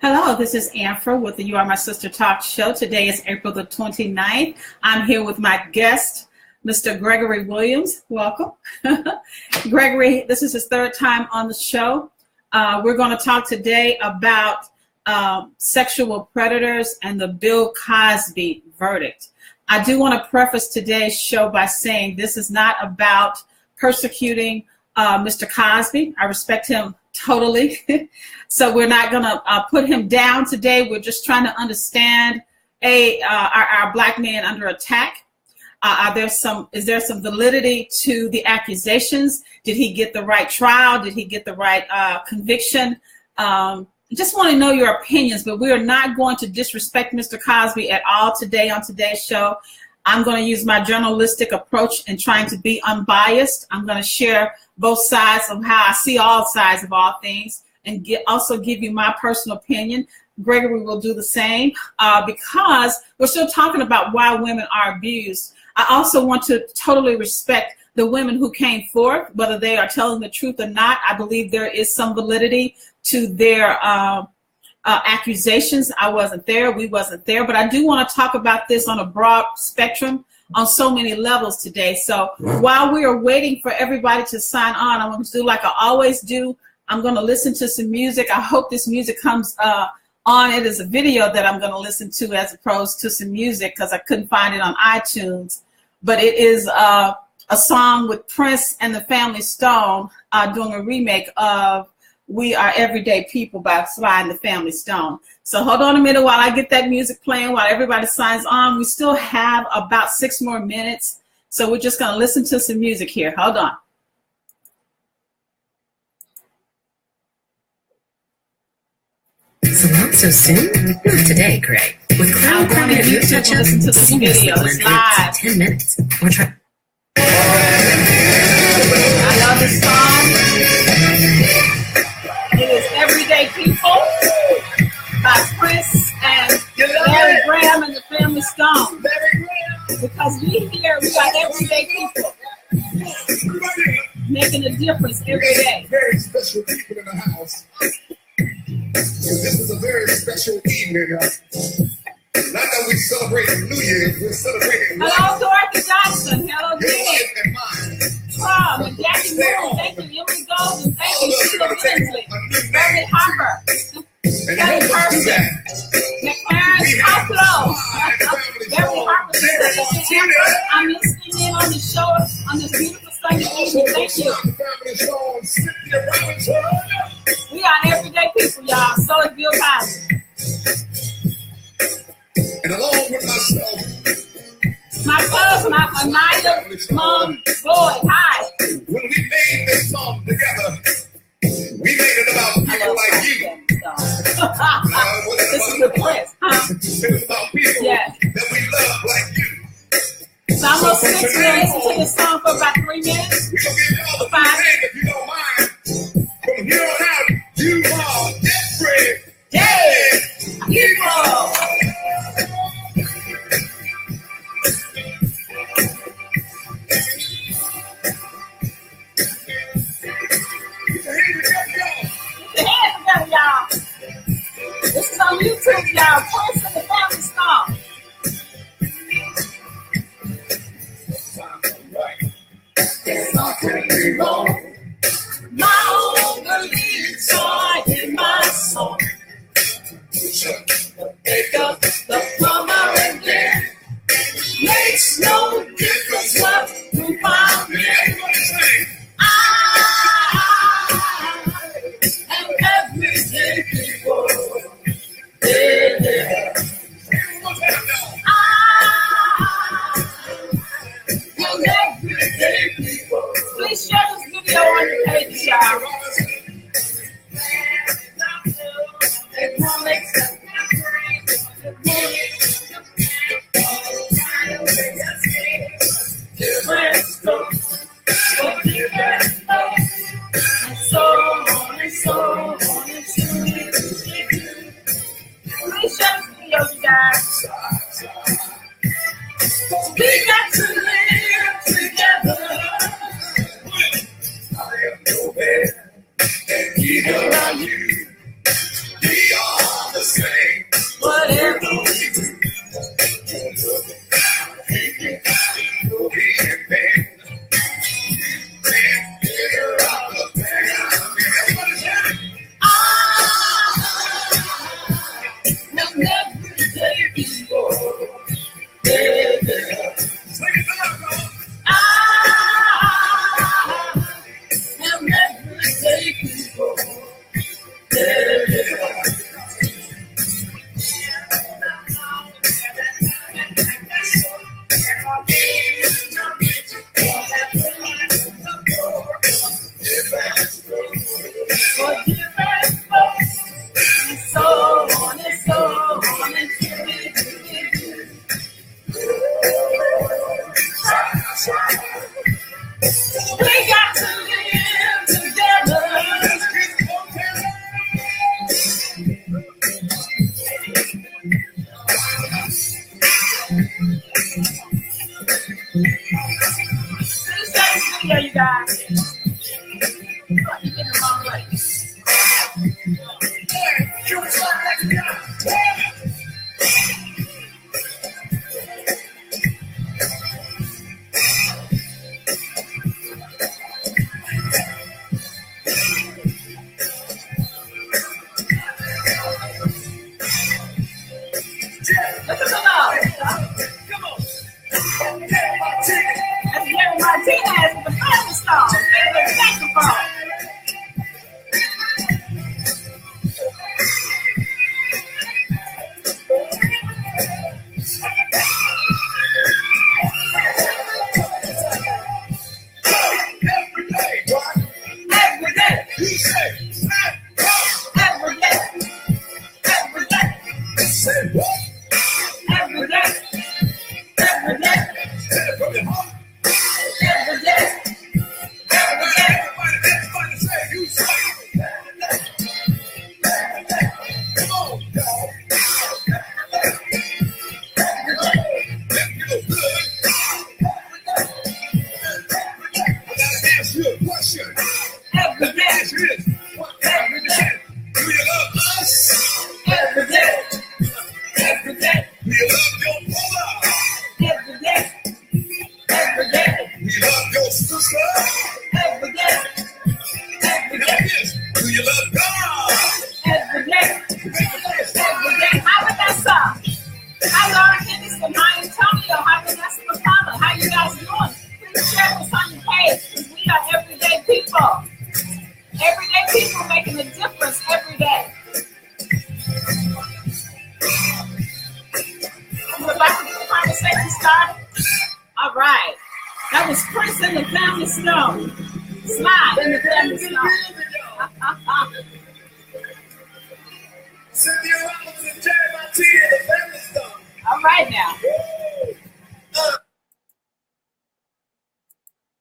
Hello, this is Amber with the You Are My Sister Talk Show. Today is April the 29th. I'm here with my guest, Mr. Gregory Williams. Welcome. Gregory, this is his third time on the show. We're going to talk today about sexual predators and the Bill Cosby verdict. I do want to preface today's show by saying this is not about persecuting Mr. Cosby. I respect him totally. So we're not going to put him down today. We're just trying to understand our black man under attack. Is there some validity to the accusations? Did he get the right trial? Did he get the right conviction? Just want to know your opinions, but we are not going to disrespect Mr. Cosby at all today on today's show. I'm going to use my journalistic approach in trying to be unbiased. I'm going to share both sides of how I see all sides of all things and also give you my personal opinion. Gregory will do the same because we're still talking about why women are abused. I also want to totally respect the women who came forth, whether they are telling the truth or not. I believe there is some validity to their accusations. I wasn't there, we wasn't there, but I do want to talk about this on a broad spectrum on so many levels today. So while we are waiting for everybody to sign on, I'm going to do like I always do. I'm going to listen to some music. I hope this music comes on. It is a video that I'm going to listen to as opposed to some music because I couldn't find it on iTunes. But it is a song with Prince and the Family Stone doing a remake of We Are Everyday People by Sly and the Family Stone. So hold on a minute while I get that music playing, while everybody signs on. We still have about 6 more minutes. So we're just going to listen to some music here. Hold on. Salon so soon? Not today, Greg. With Cloud Permanent Root Touch-Up, listen to this video. It's live. 10 minutes. Or try. I love this song. It is Everyday People by Prince and Larry Graham and the Family Stone. Because we here, we got everyday people making a difference every day. Very special people in the house. This is a very special evening. Not that we celebrate New Year's, we're celebrating life. Hello, Dorothy Johnson. Hello, Your Dick. life and mine. Tom and Jackie Moon. Thank you, Emily Golden. Thank you, Sheila Tinsley. Beverly Harper. Kelly Person. McLaren Coppola. Beverly Harper. I'm listening in on the show on this beautiful Sunday evening. Thank you. We are everyday people, y'all. So is Bill Cosby. And along with myself, my cousin, my Anaya, mom, boy, hi. when we made this song together, we made it about people like you. This is the Prince, huh? It was about people that we love like you. So I'm going to sit here and listen to this song for about 3 minutes. We're going to give y'all the thing if you don't mind. From here on out, you are everyday people. Y'all. This is on YouTube, y'all. Prince and the Family Stone. It's not going to be long. My own belief joy in my soul. The baker, the plumber, and then makes no difference what you find me. Everyday people. Yeah. Everyday people. Please share this video on your page, y'all. So on and so on and so on. song. Favorite saxophone. Every day. You say, every day. Every day. Say what? Every day. Every day. Every day. Every day. Everybody say, you say. Every day. Come on, y'all. Every day. That feels good. I gotta ask you a question. Every day. Every day. Do you love us? Every day. Every day. Do you love your brother? Every day. Every day. Do you love your sister? Every day. Every day. Do you love God? Every day. Every day. How about that song? Hi, Laura Kennis from Antonio. How about that Father? How you guys doing? Please share this on your page because we are everyday people. Everyday people making a difference every day. We're about to get the conversation started. All right. That was Prince and the Family Stone. Slide in the Family Stone. Cynthia Rollins and Jeremiah T and the Family Stone. All right now.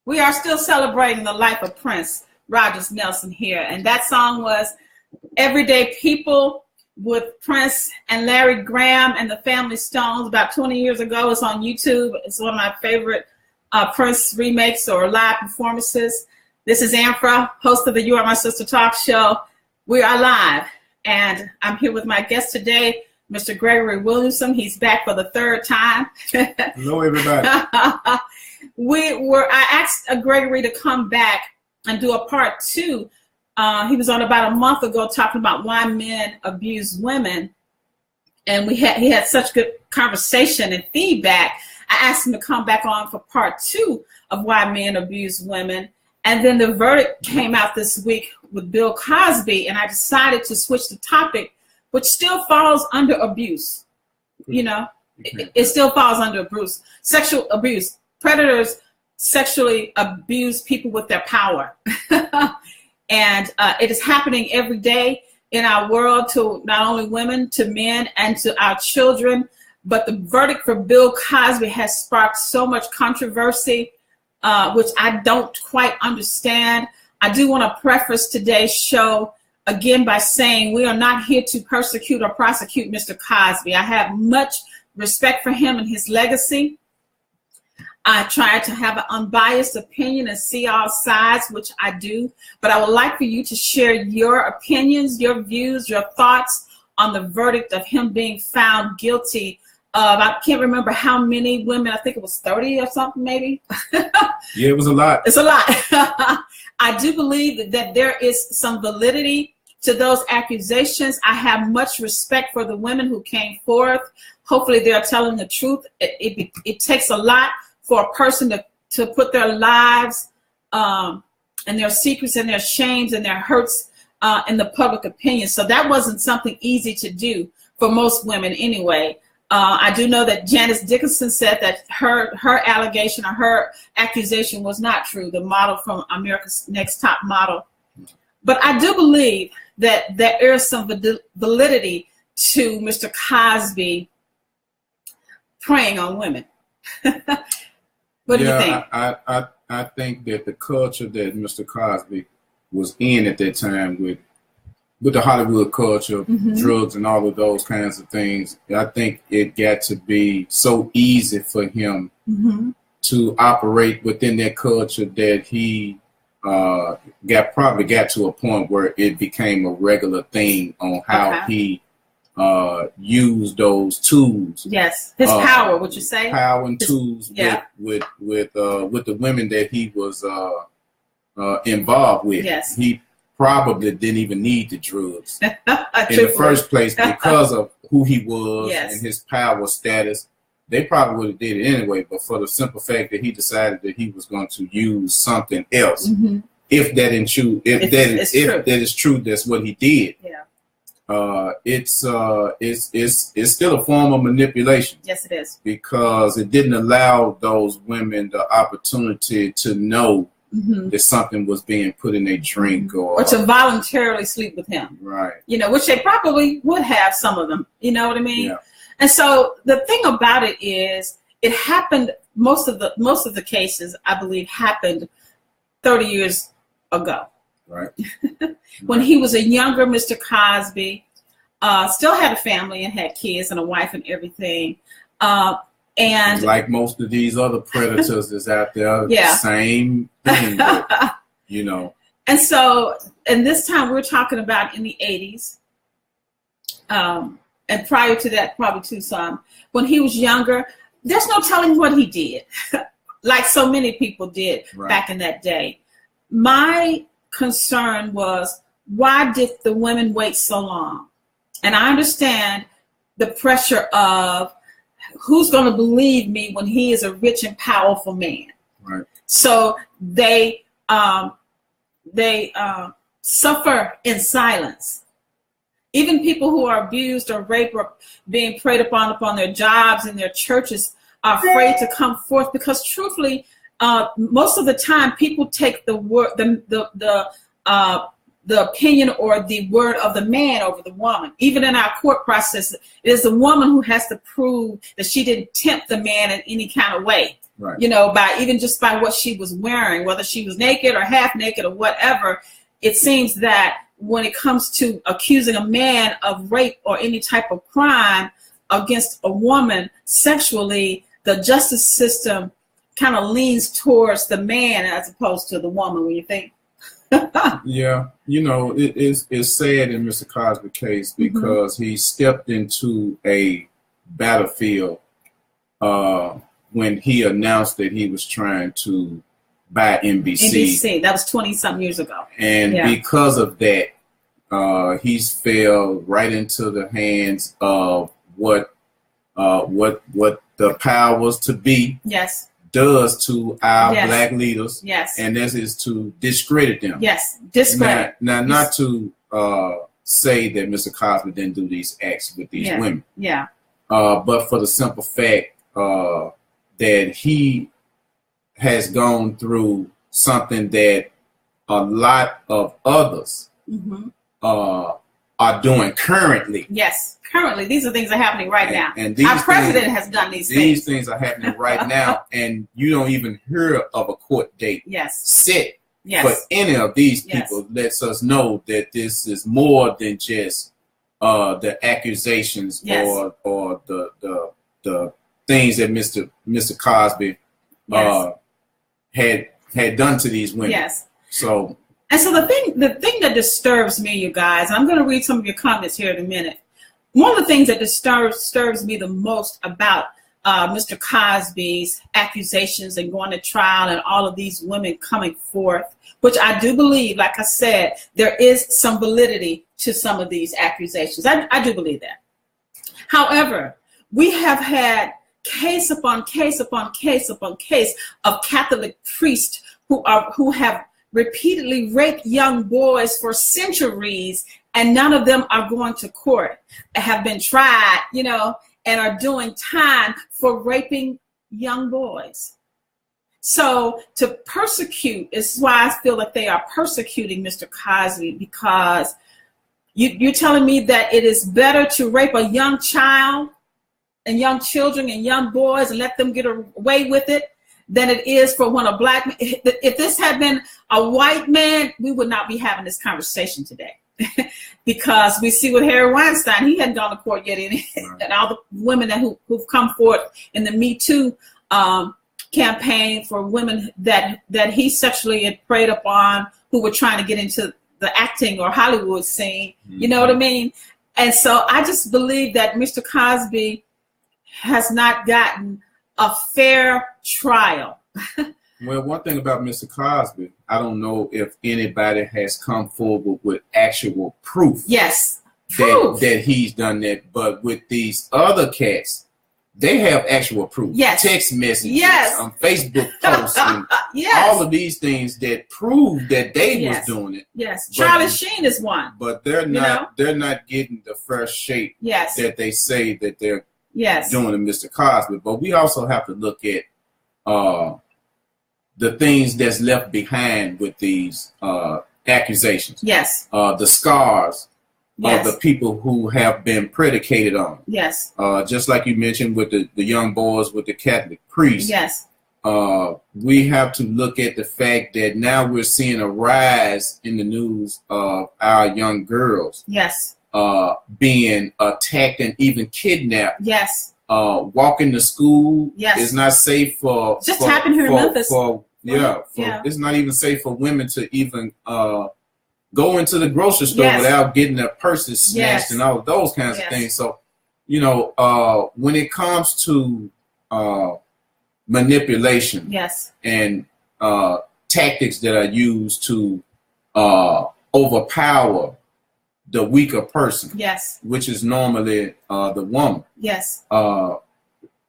We are still celebrating the life of Prince Rogers Nelson here. And that song was Everyday People with Prince and Larry Graham and the Family Stones about 20 years ago. It's on YouTube. It's one of my favorite Prince remakes or live performances. This is Amphra, host of the You Are My Sister talk show. We are live, and I'm here with my guest today, Mr. Gregory Williamson. He's back for the third time. Hello, everybody. I asked Gregory to come back and do a part 2. He was on about a month ago talking about why men abuse women, and he had such good conversation and feedback. I asked him to come back on for part 2 of why men abuse women, and then the verdict came out this week with Bill Cosby, and I decided to switch the topic, which still falls under abuse. You know, it still falls under abuse, sexual abuse. Predators sexually abuse people with their power. And it is happening every day in our world to not only women, to men, and to our children. But the verdict for Bill Cosby has sparked so much controversy, which I don't quite understand. I do want to preface today's show again by saying we are not here to persecute or prosecute Mr. Cosby. I have much respect for him and his legacy. I try to have an unbiased opinion and see all sides, which I do. But I would like for you to share your opinions, your views, your thoughts on the verdict of him being found guilty of, I can't remember how many women, I think it was 30 or something maybe. Yeah, it was a lot. It's a lot. I do believe that there is some validity to those accusations. I have much respect for the women who came forth. Hopefully they're telling the truth. It takes a lot for a person to put their lives and their secrets and their shames and their hurts in the public opinion. So that wasn't something easy to do for most women anyway. I do know that Janice Dickinson said that her allegation or her accusation was not true, the model from America's Next Top Model. But I do believe that there is some validity to Mr. Cosby preying on women. What do you think? I think that the culture that Mr. Cosby was in at that time with the Hollywood culture, drugs and all of those kinds of things, I think it got to be so easy for him to operate within that culture that he probably got to a point where it became a regular thing on how he used those tools. Yes, his power. Would you say power and tools? Yeah. with the women that he was involved with. Yes, he probably didn't even need the drugs in the first place because of who he was and his power status. they probably would have did it anyway. But for the simple fact that he decided that he was going to use something else, if that is true, if that is true, that's what he did. Yeah. It's still a form of manipulation. Yes, it is. Because it didn't allow those women the opportunity to know that something was being put in their drink or to voluntarily sleep with him. Right. You know, which they probably would have, some of them. You know what I mean? Yeah. And so the thing about it is, it happened. Most of the cases, I believe, happened 30 years ago. Right. When he was a younger Mr. Cosby, still had a family and had kids and a wife and everything. And like most of these other predators that's out there, same thing, but, you know. And so, and this time we're talking about in the 80s, and prior to that, probably too some. When he was younger, there's no telling what he did, like so many people did back in that day. My concern was, why did the women wait so long? And I understand the pressure of who's going to believe me when he is a rich and powerful man. Right. So they suffer in silence. Even people who are abused or raped or being preyed upon their jobs and their churches are afraid to come forth, because truthfully, most of the time people take the word, the opinion or the word of the man over the woman. Even in our court process, it is the woman who has to prove that she didn't tempt the man in any kind of way. Right. You know, by even just by what she was wearing, whether she was naked or half naked or whatever. It seems that when it comes to accusing a man of rape or any type of crime against a woman sexually, the justice system kind of leans towards the man as opposed to the woman, when you think. Yeah, you know, it's sad in Mr. Cosby's case because he stepped into a battlefield when he announced that he was trying to buy NBC. That was 20-something years ago. And because of that, he's fell right into the hands of what the powers to be does to our black leaders. Yes. And this is to discredit them. Yes, discredit. Now not to say that Mr. Cosby didn't do these acts with these women. Yeah. But for the simple fact that he has gone through something that a lot of others are doing currently. Yes, currently. These are things that are happening right now. And our president has done these things. These things are happening right now, and you don't even hear of a court date set for any of these people. Lets us know that this is more than just the accusations or the things that Mr. Cosby had done to these women. Yes. So. And so the thing that disturbs me, you guys, I'm going to read some of your comments here in a minute. One of the things that disturbs me the most about Mr. Cosby's accusations and going to trial and all of these women coming forth, which I do believe, like I said, there is some validity to some of these accusations. I do believe that. However, we have had case upon case upon case upon case of Catholic priests who have repeatedly raped young boys for centuries, and none of them are going to court, have been tried, you know, and are doing time for raping young boys. So to persecute is why I feel that they are persecuting Mr. Cosby, because you're telling me that it is better to rape a young child and young children and young boys and let them get away with it than it is for when a black man. If this had been a white man, we would not be having this conversation today. Because we see with Harry Weinstein, he hadn't gone to court yet, and all the women who've come forth in the Me Too campaign for women that he sexually had preyed upon, who were trying to get into the acting or Hollywood scene. You know what I mean? And so I just believe that Mr. Cosby has not gotten a fair trial. Well, one thing about Mr. Cosby, I don't know if anybody has come forward with actual proof. Yes, that he's done that. But with these other cats they have actual proof. Yes. Text messages, Yes. Facebook posts, and Yes. all of these things that prove that they Yes. was doing it. Yes. But- Charlie Sheen is one. But they're not getting the fresh shape Yes. that they say that they're Yes. doing to Mr. Cosby. But we also have to look at the things that's left behind with these accusations. Yes. The scars Yes. of the people who have been predicated on. Yes. Just like you mentioned with the young boys with the Catholic priests. Yes. We have to look at the fact that now we're seeing a rise in the news of our young girls Yes. being attacked and even kidnapped. Yes. Walking to school Yes. is not safe for. Just happened here in Memphis. It's not even safe for women to even go into the grocery store Yes. without getting their purses snatched Yes. and all of those kinds Yes. of things. So, when it comes to manipulation Yes. and tactics that are used to overpower the weaker person, Yes. which is normally the woman, Yes.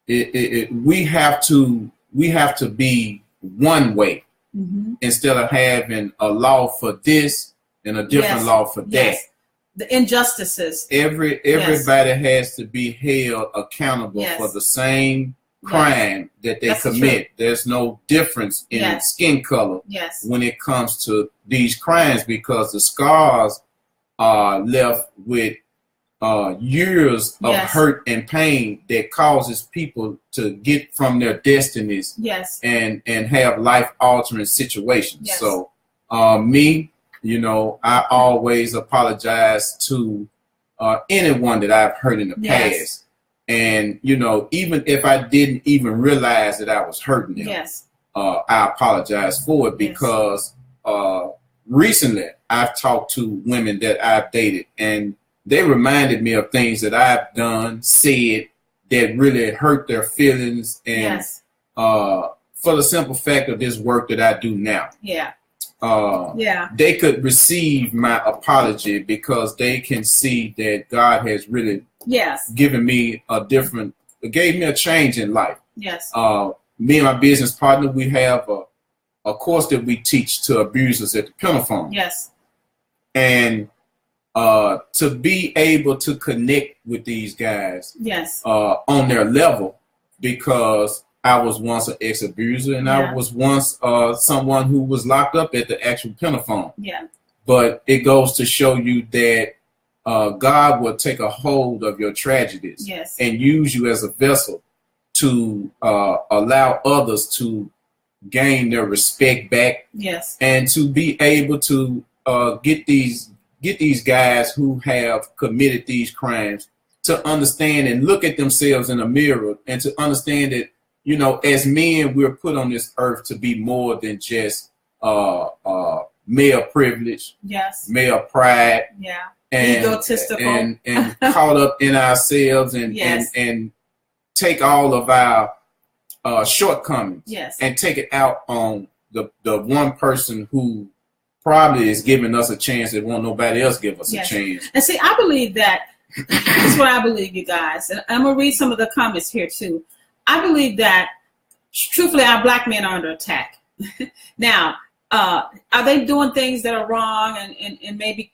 we have to be one way Mm-hmm. instead of having a law for this and a different Yes. law for that. Yes. The injustices. Everybody has to be held accountable Yes. for the same crime that they That's commit. true. There's no difference in Yes. skin color Yes. when it comes to these crimes, because the scars are left with years of Yes. hurt and pain that causes people to get from their destinies Yes. and have life altering situations. Yes. So me, I always apologize to anyone that I've hurt in the Yes. past. And, even if I didn't even realize that I was hurting them, Yes. I apologize for it, because recently I've talked to women that I've dated, and they reminded me of things that I've done, said, that really hurt their feelings. And Yes. for the simple fact of this work that I do now, Yeah. Yeah. they could receive my apology because they can see that God has really Yes. given me gave me a change in life. Yes. Me and my business partner, we have a course that we teach to abusers at the Pentaphone. Yes. And to be able to connect with these guys Yes. on their level, because I was once an ex-abuser, and Yeah. I was once someone who was locked up at the actual Pentaphone. Yeah. But it goes to show you that God will take a hold of your tragedies Yes. and use you as a vessel to allow others to gain their respect back, Yes. and to be able to get these guys who have committed these crimes to understand and look at themselves in a mirror, and to understand that, as men, we're put on this earth to be more than just male privilege, Yes. male pride, Yeah. and Egotistical. and caught up in ourselves, and Yes. and take all of our shortcomings Yes. and take it out on the one person who probably is giving us a chance that won't nobody else give us Yes. a chance. And see, I believe that this is what I believe, you guys. And I'm gonna read some of the comments here too. I believe that truthfully, our black men are under attack. Now, are they doing things that are wrong and maybe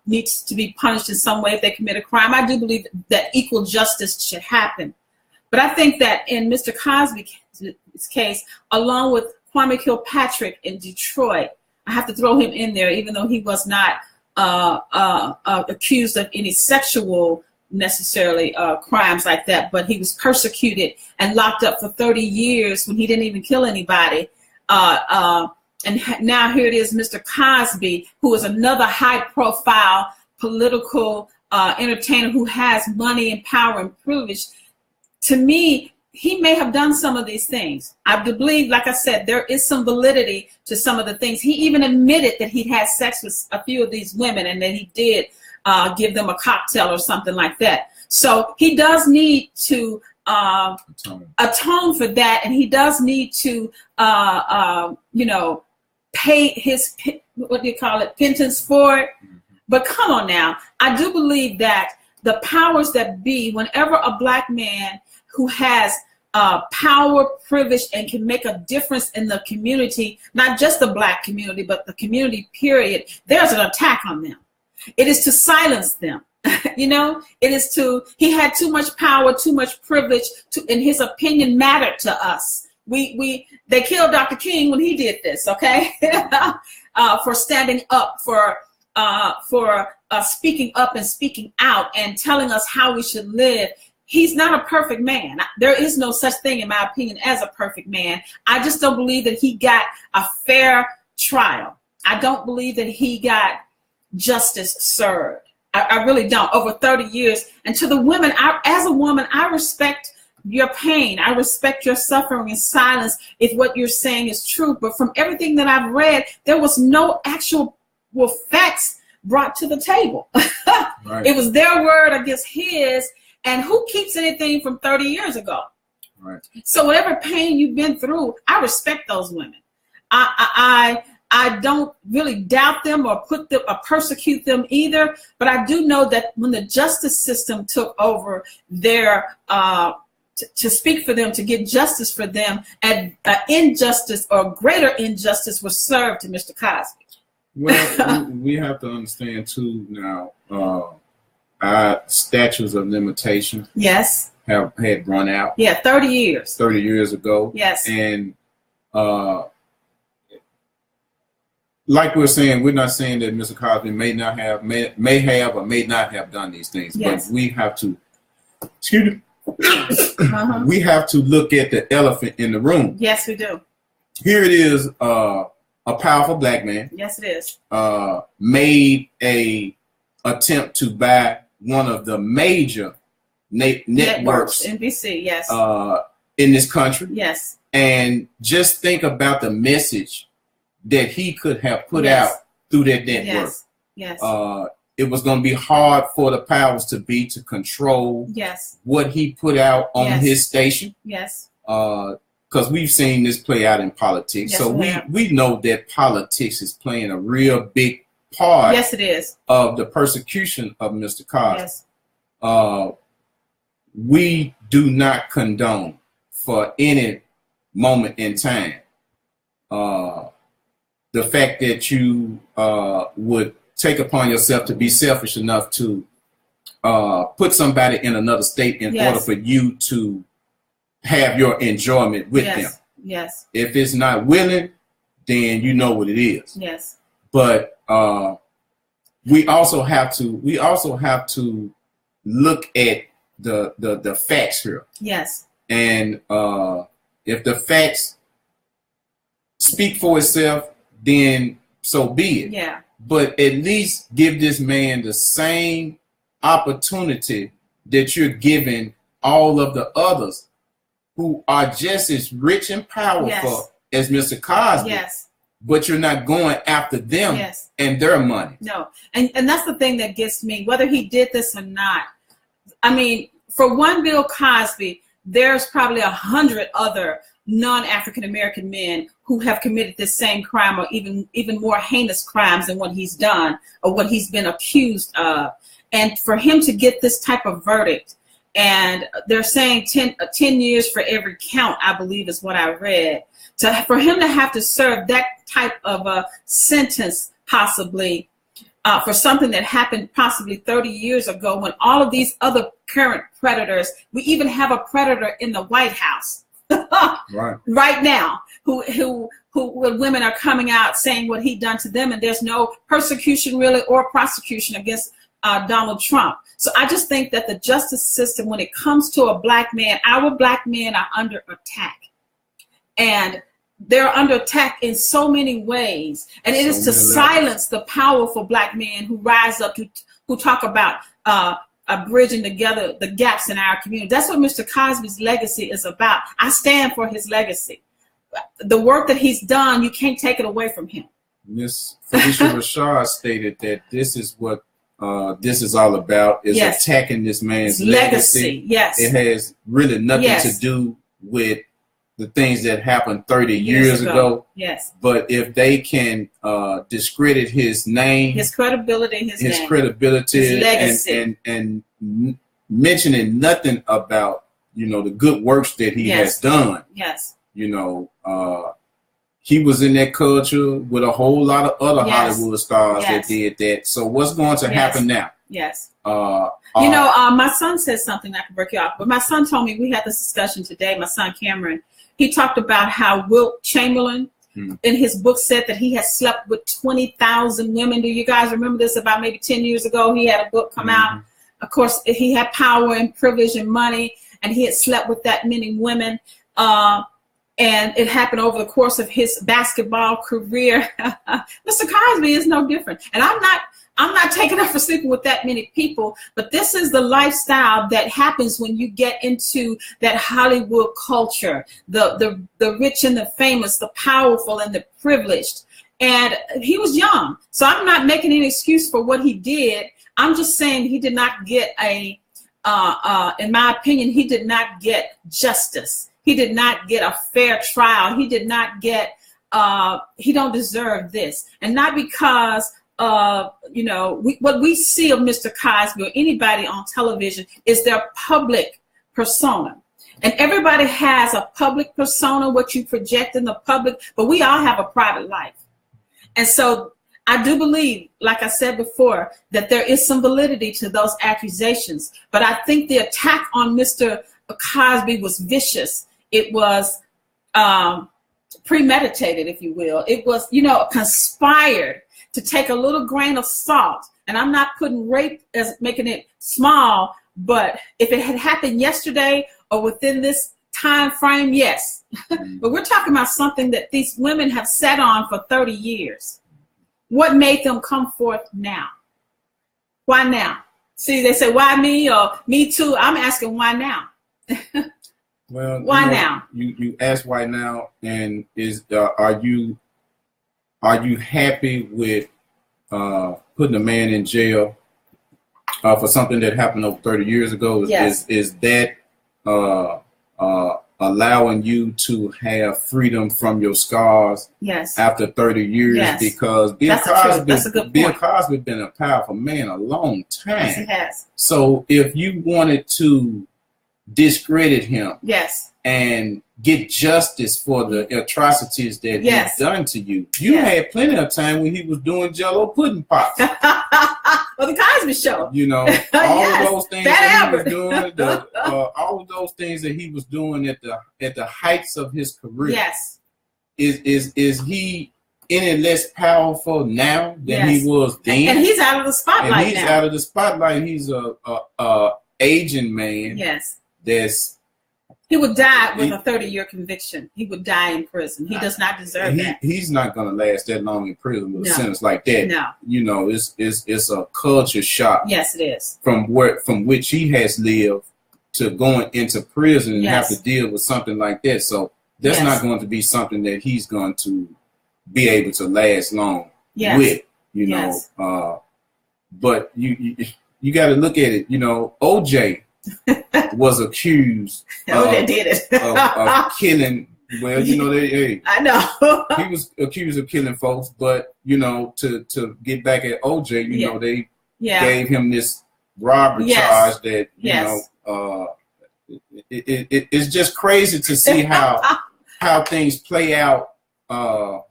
needs to be punished in some way if they commit a crime? I do believe that equal justice should happen. But I think that in Mr. Cosby's case, along with Kwame Kilpatrick in Detroit, I have to throw him in there, even though he was not accused of any sexual necessarily crimes like that, but he was persecuted and locked up for 30 years when he didn't even kill anybody. And now here it is, Mr. Cosby, who is another high-profile political entertainer who has money and power and privilege. To me, he may have done some of these things. I do believe, like I said, there is some validity to some of the things. He even admitted that he'd had sex with a few of these women and that he did give them a cocktail or something like that. So he does need to atone for that, and he does need to, pay his, penance for it. But come on now, I do believe that the powers that be, whenever a black man who has power, privilege, and can make a difference in the community, not just the black community, but the community period, there's an attack on them. It is to silence them. It is he had too much power, too much privilege, and his opinion mattered to us. They killed Dr. King when he did this, okay? For standing up, for speaking up and speaking out and telling us how we should live. He's not a perfect man. There is no such thing, in my opinion, as a perfect man. I just don't believe that he got a fair trial. I don't believe that he got justice served. I really don't. Over 30 years. And to the women, as a woman, I respect your pain. I respect your suffering in silence if what you're saying is true. But from everything that I've read, there was no actual facts brought to the table. Right. It was their word against his. And who keeps anything from 30 years ago? Right. So whatever pain you've been through, I respect those women. I don't really doubt them or persecute them either. But I do know that when the justice system took over their to speak for them, to get justice for them, and injustice or greater injustice was served to Mr. Cosby. Well, we have to understand too now. Our statutes of limitation had run out. Yeah, 30 years. 30 years ago. Yes. And like we're saying, we're not saying that Mr. Cosby may have or may not have done these things, but we have to, we have to look at the elephant in the room. Yes, we do. Here it is, a powerful black man. Yes, it is. Made a attempt to buy one of the major networks, NBC, yes, in this country. Yes. And just think about the message that he could have put out through that network. Yes. It was going to be hard for the powers to be to control what he put out on his station. Yes. Because we've seen this play out in politics. Yes, so we know that politics is playing a real big part it is. Of the persecution of Mr. Cosby. Yes. We do not condone for any moment in time the fact that you would take upon yourself to be selfish enough to put somebody in another state in order for you to have your enjoyment with them. Yes. If it's not willing, then you know what it is. Yes. But we also have to look at the facts here. Yes. And if the facts speak for itself, then so be it. Yeah. But at least give this man the same opportunity that you're giving all of the others who are just as rich and powerful as Mr. Cosby. Yes. But you're not going after them and their money. No. And that's the thing that gets me, whether he did this or not. I mean, for one Bill Cosby, there's probably 100 other non-African American men who have committed this same crime or even more heinous crimes than what he's done or what he's been accused of. And for him to get this type of verdict, and they're saying 10 years for every count, I believe is what I read. For him to have to serve that type of a sentence, possibly for something that happened possibly 30 years ago, when all of these other current predators, we even have a predator in the White House right now, who when women are coming out saying what he done to them, and there's no persecution really or prosecution against Donald Trump. So I just think that the justice system, when it comes to a black man, our black men are under attack. And they're under attack in so many ways. And it is to silence the powerful black men who rise up, who talk about bridging together the gaps in our community. That's what Mr. Cosby's legacy is about. I stand for his legacy. The work that he's done, you can't take it away from him. Ms. Felicia Rashad stated that this is what this is all about, is attacking this man's legacy. Yes. It has really nothing to do with the things that happened 30 years ago. Yes. But if they can discredit his name, his credibility, his legacy, and mentioning nothing about, you know, the good works that he has done. Yes. You know, he was in that culture with a whole lot of other Hollywood stars that did that. So what's going to happen now? Yes. You know, my son said something, I can break you off, but my son told me, we had this discussion today, my son Cameron, he talked about how Wilt Chamberlain in his book said that he has slept with 20,000 women. Do you guys remember this? About maybe 10 years ago, he had a book come out. Of course, he had power and privilege and money, and he had slept with that many women. And it happened over the course of his basketball career. Mr. Cosby is no different. And I'm not taking up for sleeping with that many people, but this is the lifestyle that happens when you get into that Hollywood culture, the rich and the famous, the powerful and the privileged. And he was young, so I'm not making any excuse for what he did. I'm just saying he did not get in my opinion, he did not get justice. He did not get a fair trial. He did not get, he don't deserve this. And not because, you know, what we see of Mr. Cosby or anybody on television is their public persona. And everybody has a public persona, what you project in the public, but we all have a private life. And so I do believe, like I said before, that there is some validity to those accusations. But I think the attack on Mr. Cosby was vicious. It was premeditated, if you will. It was, you know, conspired to take a little grain of salt. And I'm not putting rape as making it small, but if it had happened yesterday or within this time frame, yes. But we're talking about something that these women have sat on for 30 years. What made them come forth now? Why now? See, they say, why me or me too? I'm asking why now? Well, why now? You ask why now, and are you happy with putting a man in jail for something that happened over 30 years ago? Yes. Is that allowing you to have freedom from your scars? Yes. After 30 years? Yes. Because Bill Cosby been a powerful man a long time. Yes, he has. So if you wanted to discredit him, yes, and get justice for the atrocities that he's done to you, you had plenty of time when he was doing Jell-O pudding pops. Well, the Cosby Show. You know, all of those things that he was doing, all of those things that he was doing at the heights of his career. Yes, is he any less powerful now than he was then? And he's out of the spotlight. And he's out of the spotlight. He's a aging man. Yes. He would die with a 30-year conviction. He would die in prison. He does not deserve that. He's not going to last that long in prison with a sentence like that. No. You know, it's a culture shock. Yes, it is. From which he has lived to going into prison and have to deal with something like that. So that's not going to be something that he's going to be able to last long with. You know, but you got to look at it. You know, OJ was accused of killing. Well, you know, I know he was accused of killing folks, but you know, to get back at OJ, you know, they gave him this robbery charge that you know. It's just crazy to see how things play out on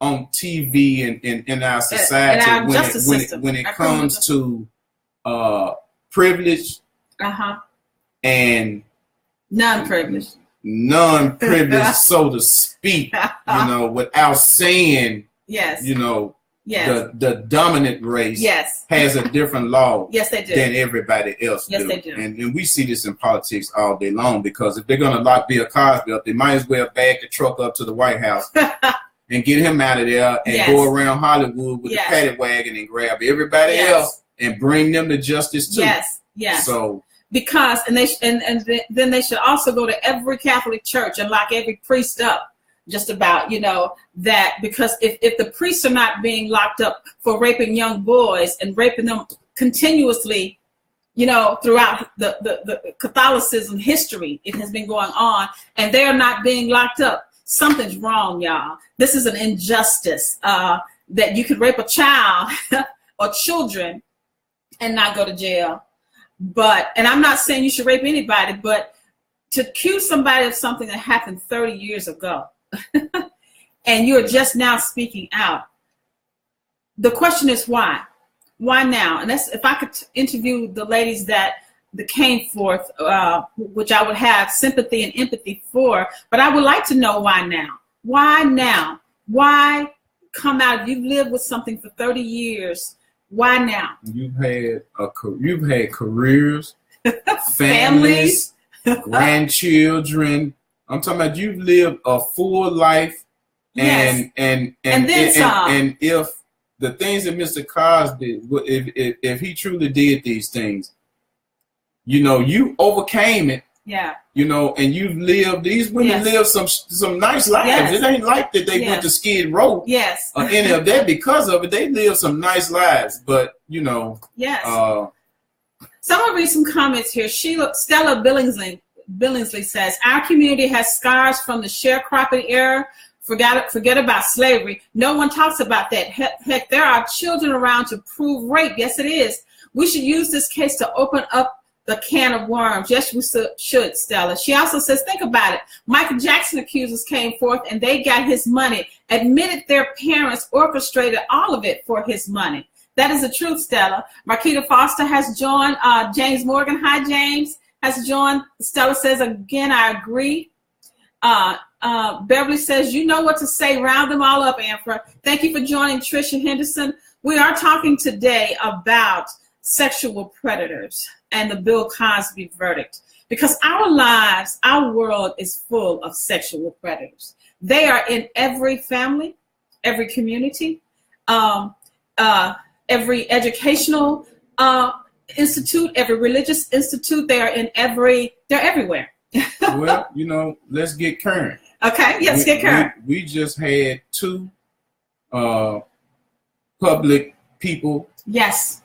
TV and in our society when it comes to privilege. And non-privileged, so to speak, you know, without saying, you know, the dominant race has a different law than everybody else do. And we see this in politics all day long, because if they're going to lock Bill Cosby up, they might as well bag the truck up to the White House and get him out of there and go around Hollywood with the paddy wagon and grab everybody else and bring them to justice too. So because then they should also go to every Catholic church and lock every priest up, just about, you know, that, because if the priests are not being locked up for raping young boys and raping them continuously, you know, throughout the Catholicism history. It has been going on, and they are not being locked up. Something's wrong, y'all. This is an injustice that you could rape a child or children and not go to jail. But, and I'm not saying you should rape anybody, but to accuse somebody of something that happened 30 years ago, and you're just now speaking out. The question is why? Why now? And that's, if I could interview the ladies that came forth, which I would have sympathy and empathy for, but I would like to know why now? Why now? Why come out? You've lived with something for 30 years. Why now? You've had careers, families, grandchildren. I'm talking about you've lived a full life, and then some. And if the things that Mr. Cosby, if he truly did these things, you know, you overcame it. Yeah. You know, and you've lived. These women live some nice lives. Yes. It ain't like that they went to Skid Row. Yes. Or any of that. Because of it, they live some nice lives. But you know. Yes. So I'm gonna read some comments here. Stella Billingsley says, our community has scars from the sharecropping era. Forget about slavery. No one talks about that. Heck, there are children around to prove rape. Yes, it is. We should use this case to open up the can of worms. Yes, we should, Stella. She also says, think about it. Michael Jackson accusers came forth and they got his money, admitted their parents orchestrated all of it for his money. That is the truth, Stella. Marquita Foster has joined. James Morgan, hi, James, has joined. Stella says, again, I agree. Beverly says, you know what to say. Round them all up, Amphra. Thank you for joining, Tricia Henderson. We are talking today about sexual predators and the Bill Cosby verdict, because our lives, our world is full of sexual predators. They are in every family, every community, every educational institute, every religious institute. They are they're everywhere. Well, you know, let's get current. Okay, yes, get current. We just had 2 public people. Yes.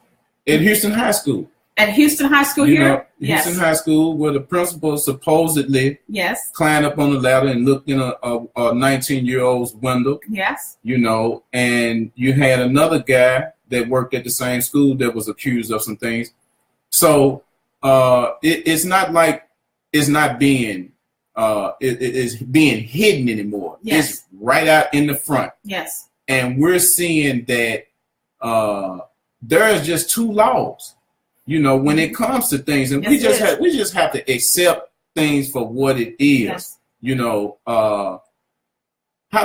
At Houston High School. At Houston High School you here? Know, Houston High School, where the principal supposedly climbed up on the ladder and looked in a 19-year-old's window. Yes. You know, and you had another guy that worked at the same school that was accused of some things. So it's not like it's not being it is being hidden anymore. Yes. It's right out in the front. Yes. And we're seeing that there is just 2 laws, you know, when it comes to things, and we just have to accept things for what it is. Yes. You know, how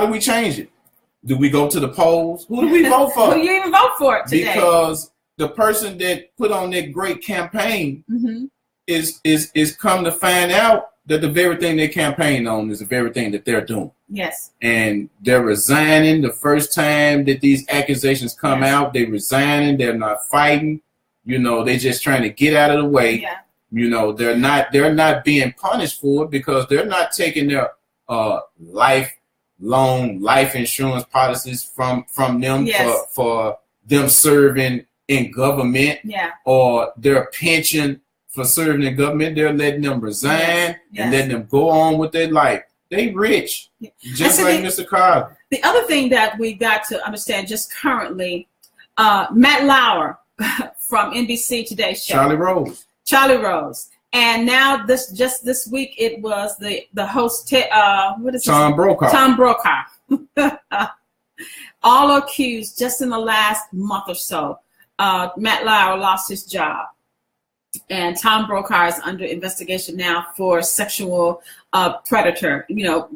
do we change it? Do we go to the polls? Who do we vote for? Who do you even vote for today? Because the person that put on that great campaign is come to find out that the very thing they campaign on is the very thing that they're doing. Yes. And they're resigning the first time that these accusations come out. They're resigning. They're not fighting. You know, they're just trying to get out of the way. Yeah. You know, they're not being punished for it because they're not taking their lifelong life insurance policies from them for them serving in government or their pension for serving in government. They're letting them resign and letting them go on with their life. They rich, just like Mr. Cosby. The other thing that we got to understand just currently, Matt Lauer from NBC Today show. Charlie Rose. And now this week it was the host, Tom Brokaw. Tom Brokaw. All accused just in the last month or so. Matt Lauer lost his job. And Tom Brokaw is under investigation now for sexual predator, you know,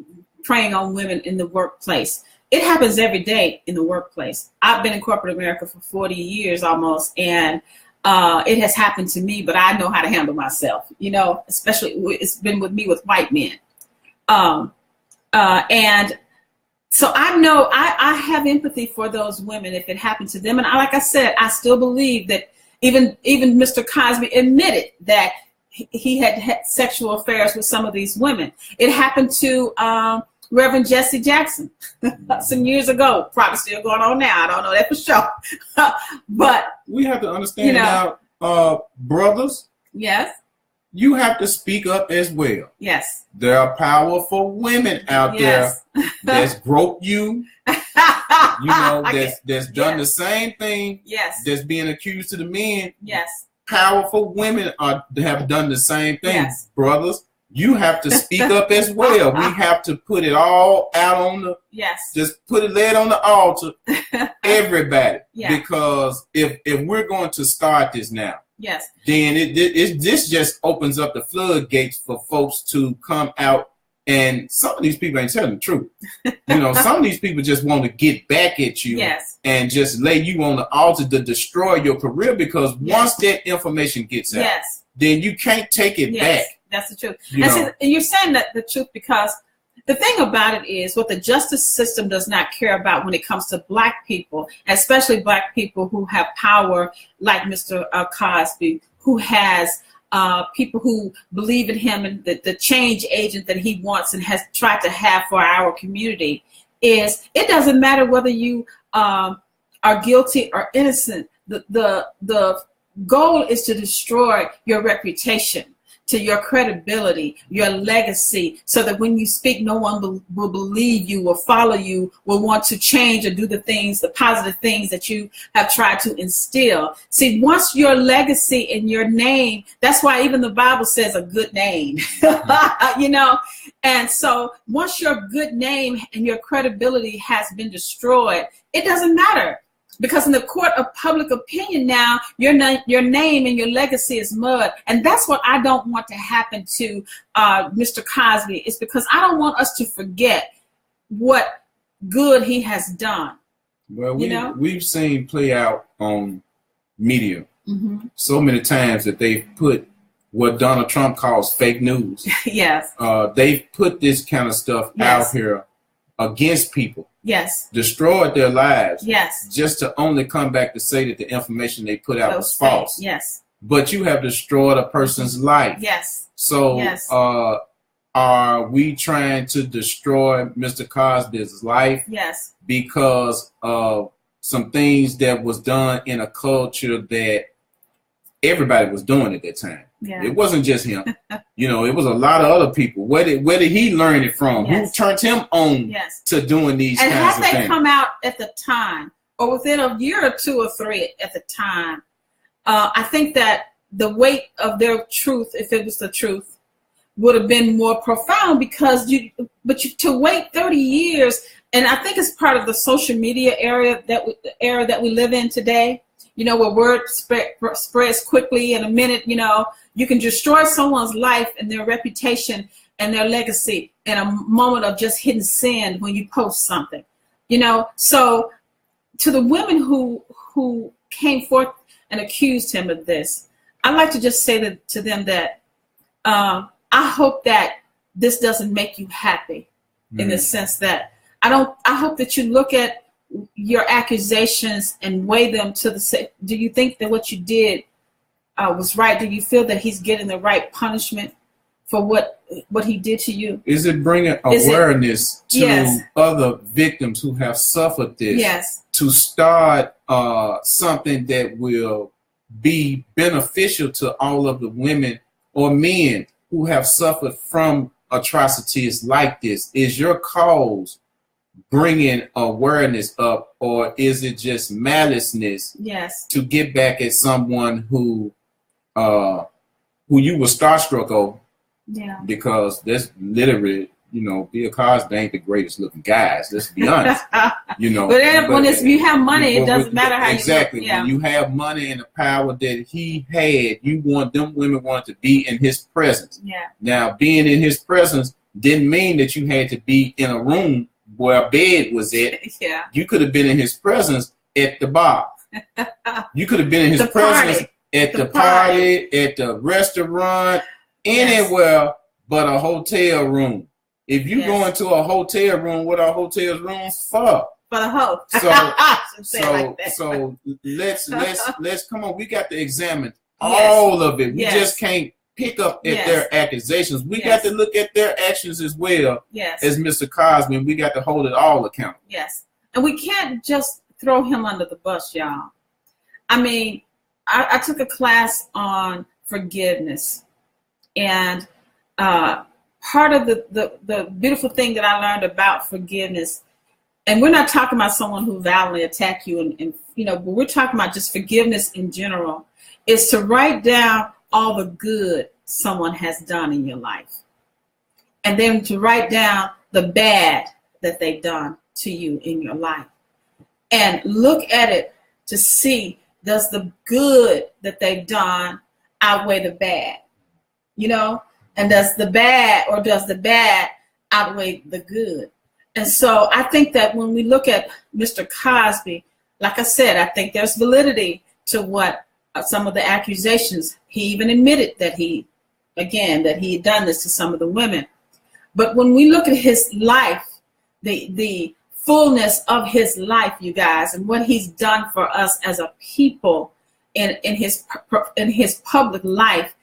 preying on women in the workplace. It happens every day in the workplace. I've been in corporate America for 40 years almost, and it has happened to me, but I know how to handle myself, you know, especially it's been with me with white men. And so I know I have empathy for those women if it happened to them. And like I said, I still believe that even Mr. Cosby admitted that he had sexual affairs with some of these women. It happened to Reverend Jesse Jackson some years ago. Probably still going on now. I don't know that for sure. But we have to understand now brothers, Yes. you have to speak up as well. Yes. There are powerful women out Yes. there that's broke you, that's done the same thing. Yes. That's being accused to the men. Yes. Powerful women have done the same thing. Yes. Brothers, you have to speak up as well. We have to put it all out on the, just put it laid on the altar, everybody. Yeah. Because if we're going to start this now, yes, then this just opens up the floodgates for folks to come out. And some of these people ain't telling the truth. Some of these people just want to get back at you, yes, and just lay you on the altar to destroy your career, because once that information gets out, yes, then you can't take it back. That's the truth. And you're saying that the truth, because the thing about it is what the justice system does not care about when it comes to Black people, especially Black people who have power, like Mr. Cosby, who has people who believe in him and the change agent that he wants and has tried to have for our community. Is it doesn't matter whether you are guilty or innocent. The goal is to destroy your reputation, to your credibility, your legacy, so that when you speak, no one will believe you, will follow you, will want to change or do the things, the positive things that you have tried to instill. See, once your legacy and your name, that's why even the Bible says a good name, and so once your good name and your credibility has been destroyed, it doesn't matter. Because in the court of public opinion now, your name and your legacy is mud. And that's what I don't want to happen to Mr. Cosby. It's because I don't want us to forget what good he has done. Well, we've seen play out on media so many times that they've put what Donald Trump calls fake news. Yes. They've put this kind of stuff out here against people. Yes. Destroyed their lives. Yes. Just to only come back to say that the information they put out was false. Yes. But you have destroyed a person's life. Yes. So are we trying to destroy Mr. Cosby's life? Yes. Because of some things that was done in a culture that everybody was doing at that time. Yeah. It wasn't just him. It was a lot of other people. Where did he learn it from? Yes. Who turned him on to doing these kinds of things? And had they come out at the time, or within a year or two or three at the time, I think that the weight of their truth, if it was the truth, would have been more profound, because to wait 30 years, and I think it's part of the social media era that we live in today. Where word spreads quickly in a minute. You can destroy someone's life and their reputation and their legacy in a moment of just hitting send when you post something. So to the women who came forth and accused him of this, I'd like to just say to them that I hope that this doesn't make you happy, in the sense that I hope that you look at your accusations and weigh them to do you think that what you did was right? Do you feel that he's getting the right punishment for what he did to you? Is it bringing awareness to other victims who have suffered this? Yes. To start something that will be beneficial to all of the women or men who have suffered from atrocities like this? Is your cause bringing awareness up, or is it just maliceness to get back at someone who you were starstruck over? Yeah. Because that's literally, Bill Cosby ain't the greatest looking guys. Let's be honest. But when you have money, it doesn't matter how exactly. You look. Yeah. When you have money and the power that he had, them women wanted to be in his presence. Yeah. Now, being in his presence didn't mean that you had to be in a room where a bed was at. Yeah. You could have been in his presence at the bar. You could have been in his presence at the party, at the restaurant, anywhere but a hotel room. If you go into a hotel room, what are hotel rooms for? For the hoe. So let's come on. We got to examine all of it. We just can't pick up at their accusations. We got to look at their actions as well as Mr. Cosby, and we got to hold it all accountable. Yes. And we can't just throw him under the bus, y'all. I mean, I took a class on forgiveness, and part of the beautiful thing that I learned about forgiveness, and we're not talking about someone who violently attacked you, and but we're talking about just forgiveness in general, is to write down all the good someone has done in your life, and then to write down the bad that they've done to you in your life, and look at it to see, does the good that they've done outweigh the bad, and does the bad outweigh the good? And so I think that when we look at Mr. Cosby, like I said, I think there's validity to what some of the accusations. He even admitted that he had done this to some of the women. But when we look at his life, the fullness of his life, you guys, and what he's done for us as a people in his public life,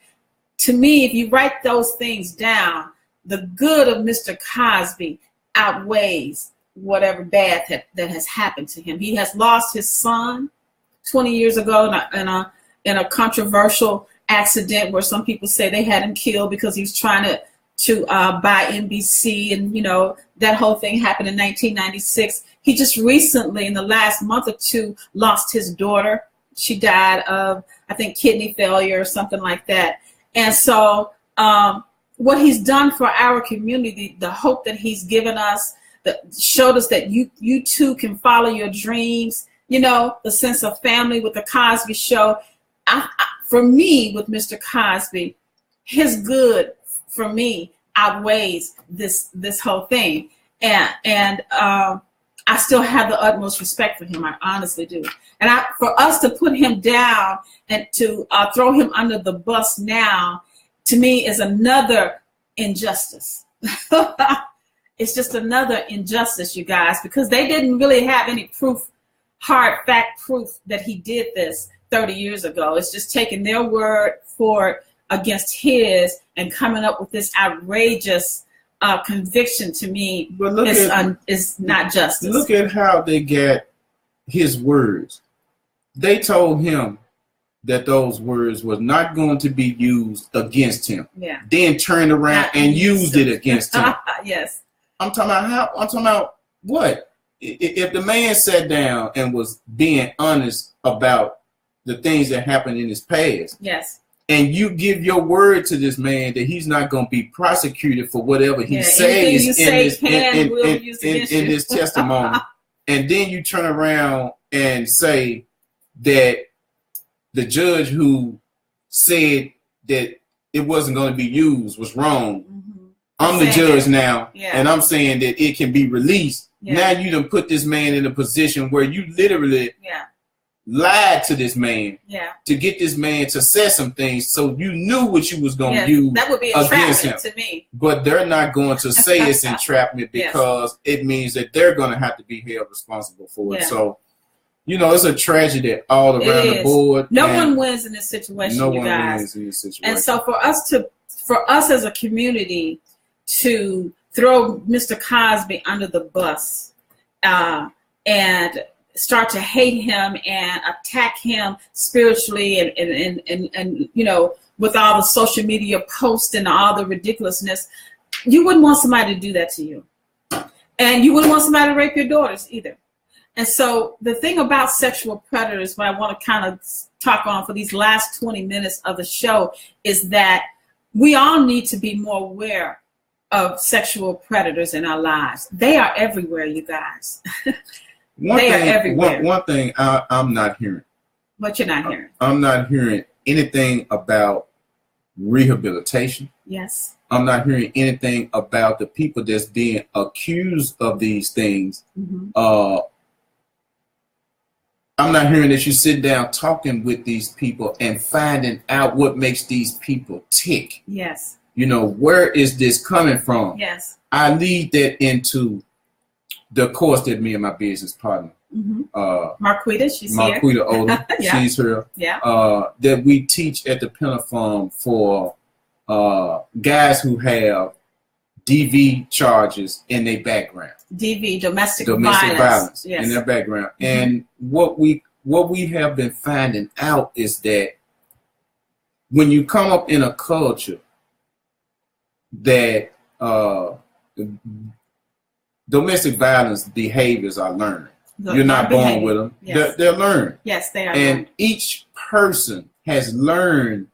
to me, if you write those things down, the good of Mr. Cosby outweighs whatever bad that has happened to him. He has lost his son 20 years ago in a controversial accident where some people say they had him killed because he was trying to buy NBC, and that whole thing happened in 1996. He just recently, in the last month or two, lost his daughter. She died of, I think, kidney failure or something like that. And so what he's done for our community, the hope that he's given us, that showed us that you too can follow your dreams, the sense of family with the Cosby Show. For me, with Mr. Cosby, his good for me outweighs this whole thing, and I still have the utmost respect for him. I honestly do. And for us to put him down and to throw him under the bus now, to me, is another injustice. It's just another injustice, you guys, because they didn't really have any proof, hard fact proof that he did this 30 years ago. It's just taking their word for it against his and coming up with this outrageous conviction. To me, is not justice. Look at how they get his words. They told him that those words was not going to be used against him. Yeah. Then turned around and used it against him. Yes. I'm talking about what? If the man sat down and was being honest about the things that happened in his past. Yes. And you give your word to this man that he's not going to be prosecuted for whatever he says in this testimony. And then you turn around and say that the judge who said that it wasn't going to be used was wrong. Mm-hmm. I'm the judge now, and I'm saying that it can be released. Yeah. Now you done put this man in a position where you literally lied to this man to get this man to say some things, so you knew what you was going to use that would be against him. To me. But they're not going to say it's entrapment because it means that they're going to have to be held responsible for it. So, it's a tragedy all around the board. No one wins in this situation, you guys. And so for us as a community to throw Mr. Cosby under the bus and start to hate him and attack him spiritually and with all the social media posts and all the ridiculousness, you wouldn't want somebody to do that to you. And you wouldn't want somebody to rape your daughters either. And so the thing about sexual predators, what I want to kind of talk on for these last 20 minutes of the show, is that we all need to be more aware of sexual predators in our lives. They are everywhere, you guys. Are everywhere. One thing I'm not hearing. What you're not hearing? I'm not hearing anything about rehabilitation. Yes. I'm not hearing anything about the people that's being accused of these things. Mm-hmm. I'm not hearing that you sit down talking with these people and finding out what makes these people tick. Yes. Where is this coming from? Yes. I lead that into the course that me and my business partner, Marquita, she's here. Marquita Odom, she's here. Yeah. That we teach at the Pentafarm for guys who have DV charges in their background. DV, domestic violence. In their background. Mm-hmm. And what we what we have been finding out is that when you come up in a culture that domestic violence behaviors are learned. You're not born with them. Yes. They're learned. Yes, they are. And learned. Each person has learned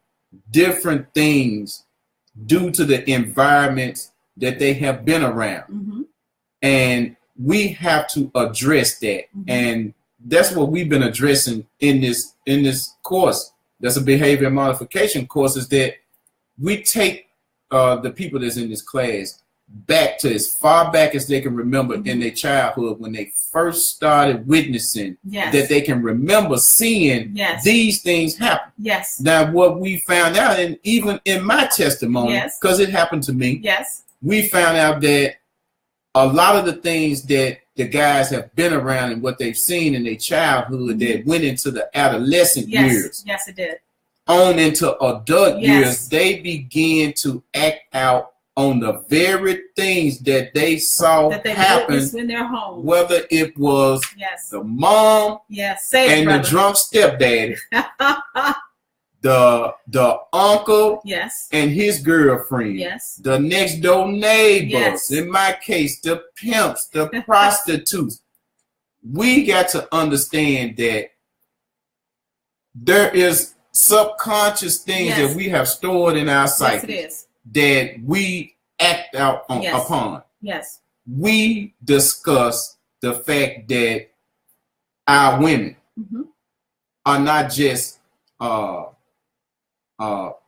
different things due to the environments that they have been around. Mm-hmm. And we have to address that. Mm-hmm. And that's what we've been addressing in this course. That's a behavior modification course, is that we take the people that's in this class back to as far back as they can remember mm-hmm. in their childhood, when they first started witnessing yes. that they can remember seeing yes. these things happen. Yes. Now, what we found out, and even in my testimony, because it happened to me, yes, we found out that a lot of the things that the guys have been around and what they've seen in their childhood mm-hmm. that went into the adolescent yes. years. Yes, it did. On into adult yes. years, they began to act out on the very things that they saw that they happen in their home. Whether it was yes. the mom yes. and the drunk stepdaddy, the uncle yes. and his girlfriend, yes. the next door neighbors, yes. in my case, the pimps, the prostitutes. We got to understand that there is subconscious things yes. that we have stored in our psyche yes, that we act out on, yes. upon. Yes. We discuss the fact that our women mm-hmm. are not just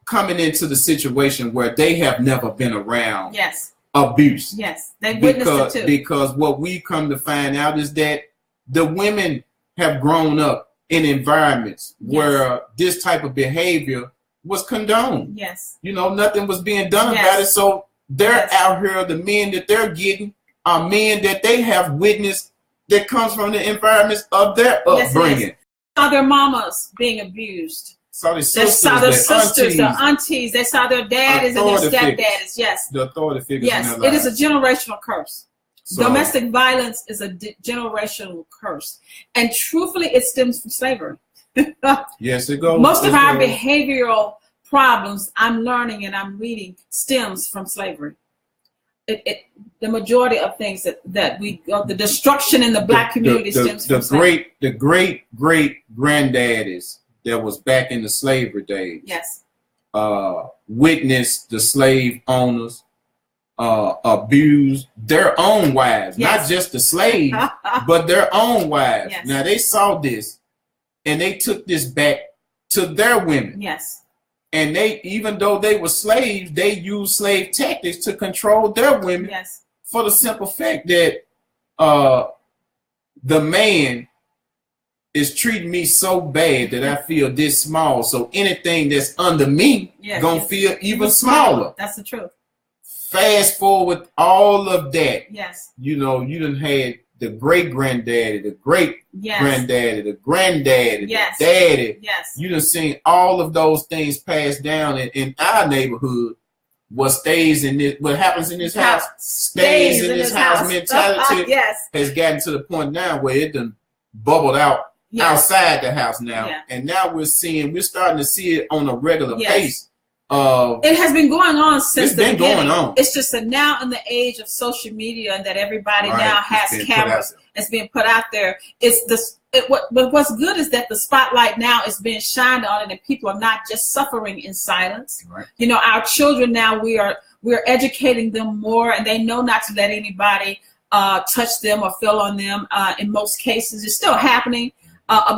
coming into the situation where they have never been around yes. abuse. Yes, they witnessed it too. Because what we come to find out is that the women have grown up in environments yes. where this type of behavior was condoned. Yes. You know, nothing was being done yes. about it. So they're yes. out here, the men that they're getting are men that they have witnessed that comes from the environments of their upbringing. Yes, saw their mamas being abused. Saw their sisters, they saw their sisters, the aunties. They saw their daddies and their stepdaddies. Yes. The authority figures yes. in their lives. It is a generational curse. So, domestic violence is a generational curse. And truthfully, it stems from slavery. Yes, it goes. Most of our behavioral problems, I'm learning and I'm reading, stems from slavery. The majority of things that we the destruction in the black community stems from slavery. The great granddaddies that was back in the slavery days. Yes. Witnessed the slave owners abuse their own wives, yes. not just the slaves, but their own wives. Yes. Now they saw this, and they took this back to their women. Yes. And they, even though they were slaves, they used slave tactics to control their women. Yes. For the simple fact that the man is treating me so bad that I feel this small. So anything that's under me yes. gonna feel even smaller. That's the truth. Fast forward all of that. Yes. You know, you done had the great granddaddy, the great yes. granddaddy, the granddaddy, yes. the daddy. Yes. You done seen all of those things passed down in our neighborhood. What stays in this, what happens in this house stays in this house mentality yes. has gotten to the point now where it done bubbled out yes. outside the house now. Yeah. And now we're starting to see it on a regular yes. pace. It has been going on since the beginning. Going on. It's just that now in the age of social media and that everybody right. now has cameras, it's being put out there. But what's good is that the spotlight now is being shined on it, and people are not just suffering in silence. Right. You know, our children now, we're educating them more, and they know not to let anybody touch them or feel on them. In most cases, it's still happening.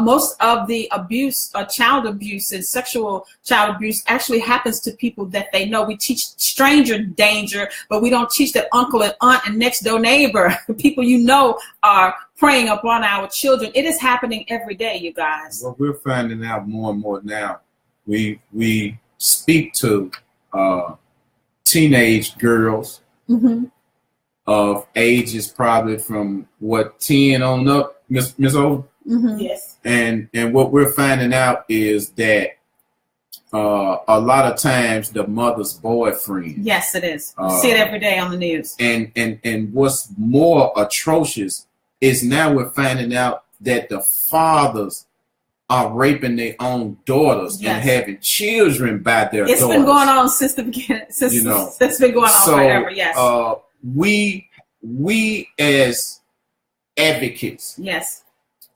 Most of the abuse, child abuse and sexual child abuse actually happens to people that they know. We teach stranger danger, but we don't teach that uncle and aunt and next door neighbor, people you know are preying upon our children. It is happening every day, you guys. Well, we're finding out more and more now. We speak to teenage girls mm-hmm. of ages probably from 10 on up, Miss O. Mm-hmm. Yes. And what we're finding out is that a lot of times the mother's boyfriend. Yes, it is. See it every day on the news. And what's more atrocious is now we're finding out that the fathers are raping their own daughters and having children by their daughters. It's been going on since the beginning. Since, it's been going on forever. Yes. We as advocates. Yes.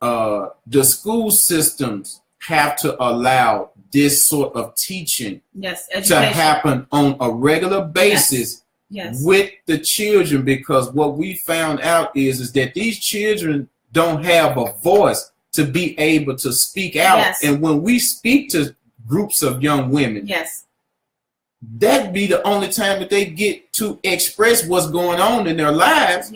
The school systems have to allow this sort of teaching to happen on a regular basis with the children, because what we found out is that these children don't have a voice to be able to speak out. And when we speak to groups of young women, that'd be the only time that they get to express what's going on in their lives.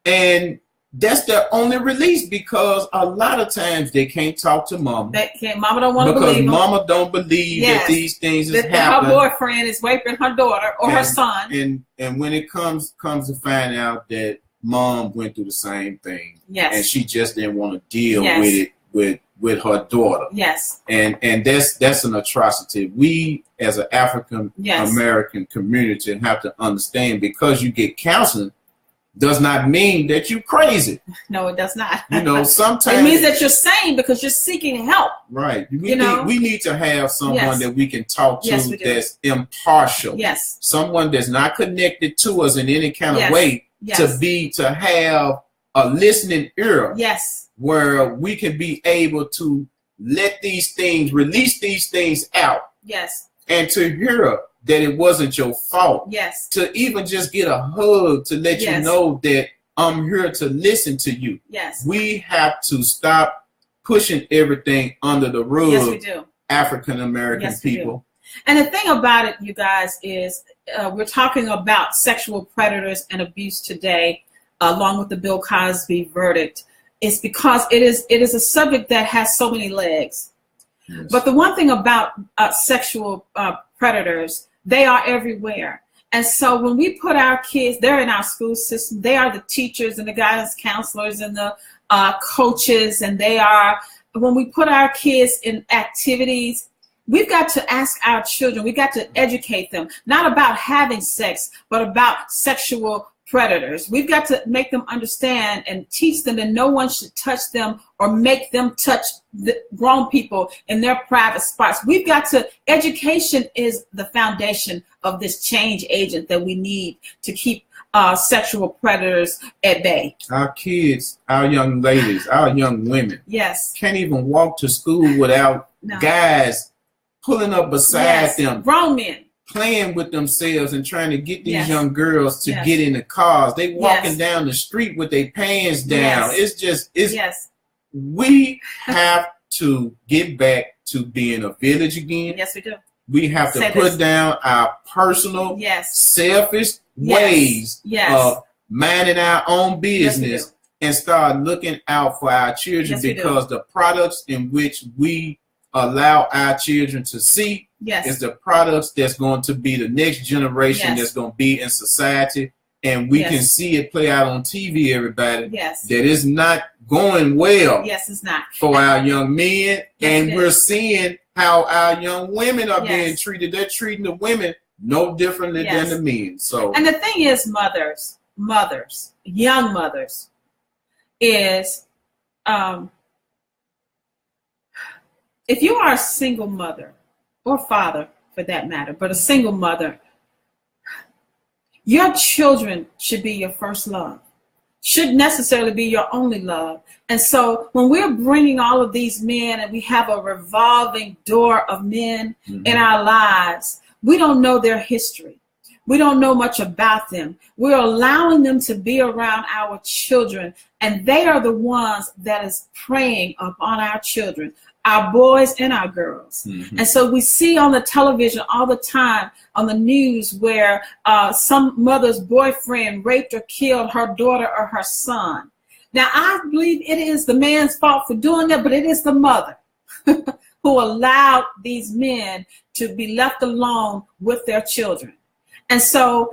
And that's their only release, because a lot of times they can't talk to mama. Mama don't want to believe them. Mama don't believe that these things is happening. Her boyfriend is raping her daughter or her son. And when it comes to find out that mom went through the same thing, and she just didn't want to deal with her daughter. And that's an atrocity. We as an African American community have to understand, because you get counseling does not mean that you're crazy. No, it does not. Sometimes it means that you're sane because you're seeking help. Right. We need to have someone that we can talk to that's impartial. Someone that's not connected to us in any kind of way, to have a listening ear. Where we can be able to let these things, release these things out. And to hear that it wasn't your fault. To even just get a hug to let you know that I'm here to listen to you. We have to stop pushing everything under the rug. African American people. And the thing about it, you guys, is we're talking about sexual predators and abuse today, along with the Bill Cosby verdict. It's because it is a subject that has so many legs. But the one thing about sexual predators, they are everywhere. And so when we put our kids, they're in our school system, they are the teachers and the guidance counselors and the coaches, and when we put our kids in activities, we've got to ask our children, we've got to educate them, not about having sex, but about sexual predators. We've got to make them understand and teach them that no one should touch them or make them touch the grown people in their private spots. We've got to, education is the foundation of this change agent that we need to keep sexual predators at bay. Our kids, our young ladies, our young women can't even walk to school without guys pulling up beside them. Grown men. Playing with themselves and trying to get these young girls to get in the cars. They walking down the street with their pants down. We have to get back to being a village again. Yes, we do. We have to put down our personal, selfish ways of minding our own business and start looking out for our children, because the products in which we allow our children to see is the products that's going to be the next generation that's going to be in society. And we can see it play out on TV, everybody, that is not going well it's not. For our young men. And we're seeing how our young women are being treated. They're treating the women no differently than the men. So, and the thing is, mothers, young mothers, is if you are a single mother, or father for that matter, but a single mother, your children should be your first love, shouldn't necessarily be your only love. And so when we're bringing all of these men and we have a revolving door of men in our lives, we don't know their history. We don't know much about them. We're allowing them to be around our children, and they are the ones that is preying upon our children, our boys and our girls. And so we see on the television all the time, on the news, where some mother's boyfriend raped or killed her daughter or her son. Now, I believe it is the man's fault for doing that, but it is the mother who allowed these men to be left alone with their children. And so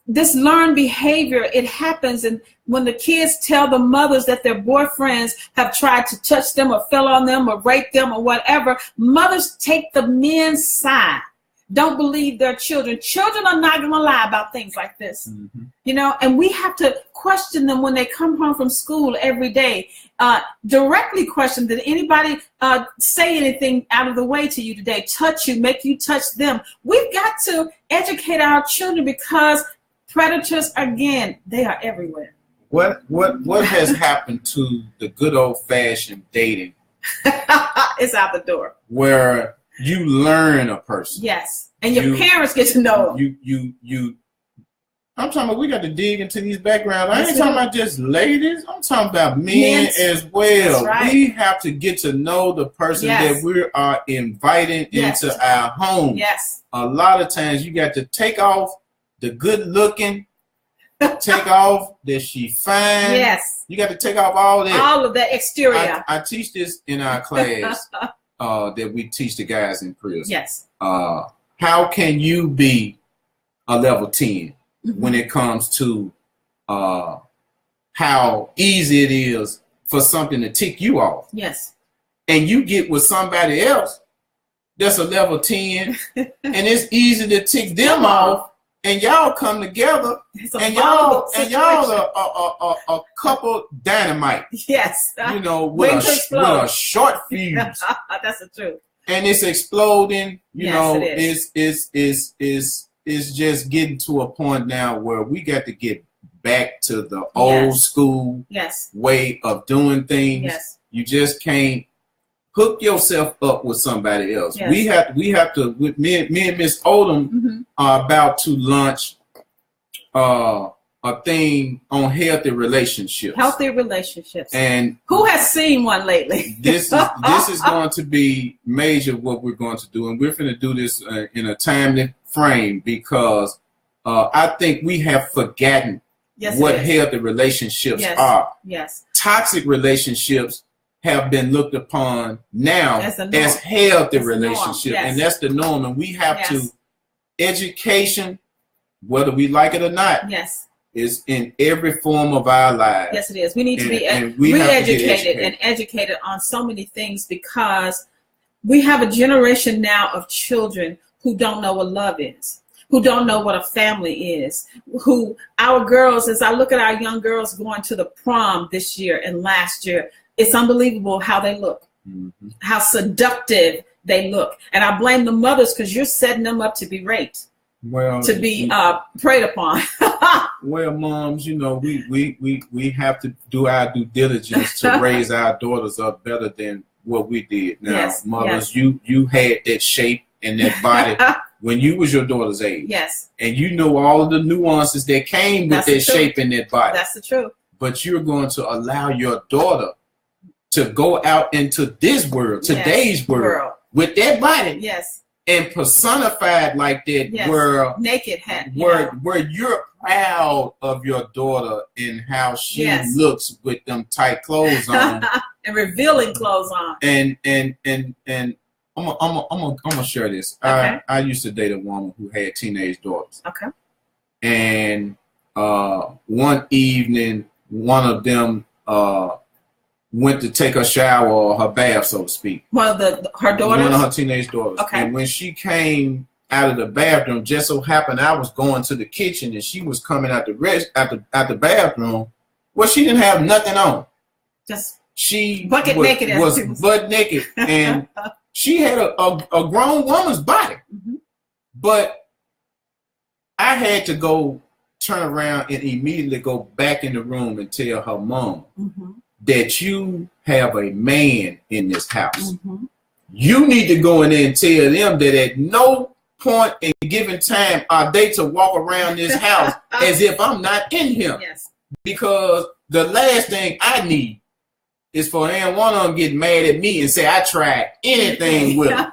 this learned behavior, it happens, and when the kids tell the mothers that their boyfriends have tried to touch them or fell on them or rape them or whatever, mothers take the men's side. don't believe their children. Children are not going to lie about things like this, you know, and we have to question them when they come home from school every day. Directly question, did anybody say anything out of the way to you today, touch you, make you touch them? We've got to educate our children because predators, again, they are everywhere. What has happened to the good old-fashioned dating? It's out the door. Where you learn a person. Yes. And your parents get to know them. I'm talking about, we got to dig into these backgrounds. I ain't talking about just ladies. I'm talking about men as well. Right. We have to get to know the person that we are inviting into our home. Yes. A lot of times you got to take off the good looking, take off that she fine. Yes. You got to take off all that. All of that exterior. I teach this in our class. That we teach the guys in prison. Yes. How can you be a level 10 when it comes to how easy it is for something to tick you off? Yes. And you get with somebody else that's a level 10 and it's easy to tick them off, and y'all come together and y'all are a couple dynamite. Yes. You know, with a short fuse. That's the truth. And it's exploding. You know, it's just getting to a point now where we got to get back to the old school way of doing things. Yes. You just can't hook yourself up with somebody else. Yes. We have to. With me and Miss Odom are about to launch a thing on healthy relationships. Healthy relationships. And who has seen one lately? This is going to be major. What we're going to do, and we're going to do this in a timely frame because I think we have forgotten what healthy relationships are. Yes. Toxic relationships have been looked upon now as healthy relationships, and that's the norm. And we have to education, whether we like it or not. Yes. Is in every form of our lives. Yes, it is. We need to be re-educated and educated on so many things because we have a generation now of children who don't know what love is, who don't know what a family is, who our girls, as I look at our young girls going to the prom this year and last year, it's unbelievable how they look, how seductive they look. And I blame the mothers because you're setting them up to be raped. Well, to be preyed upon. Well, moms, you know, we have to do our due diligence to raise our daughters up better than what we did. Now, mothers, you had that shape and that body when you was your daughter's age. Yes. And you know all of the nuances that came with that shape and that body. That's the truth. But you're going to allow your daughter to go out into this world, today's world, with that body. Yes. And personified like that, where naked hat, where you're proud of your daughter and how she looks with them tight clothes on and revealing clothes on. And I'm gonna share this. Okay. I used to date a woman who had teenage daughters. Okay. And one evening, one of them went to take a shower or her bath, so to speak. Well, her daughters? One of her teenage daughters. Okay. And when she came out of the bathroom, just so happened I was going to the kitchen and she was coming out the bathroom. Well, she didn't have nothing on. Just she bucket naked. Was butt naked, and she had a grown woman's body. But I had to go turn around and immediately go back in the room and tell her mom that you have a man in this house. You need to go in there and tell them that at no point in given time are they to walk around this house as if I'm not in here. Yes. Because the last thing I need is for one of them get mad at me and say I tried anything with them.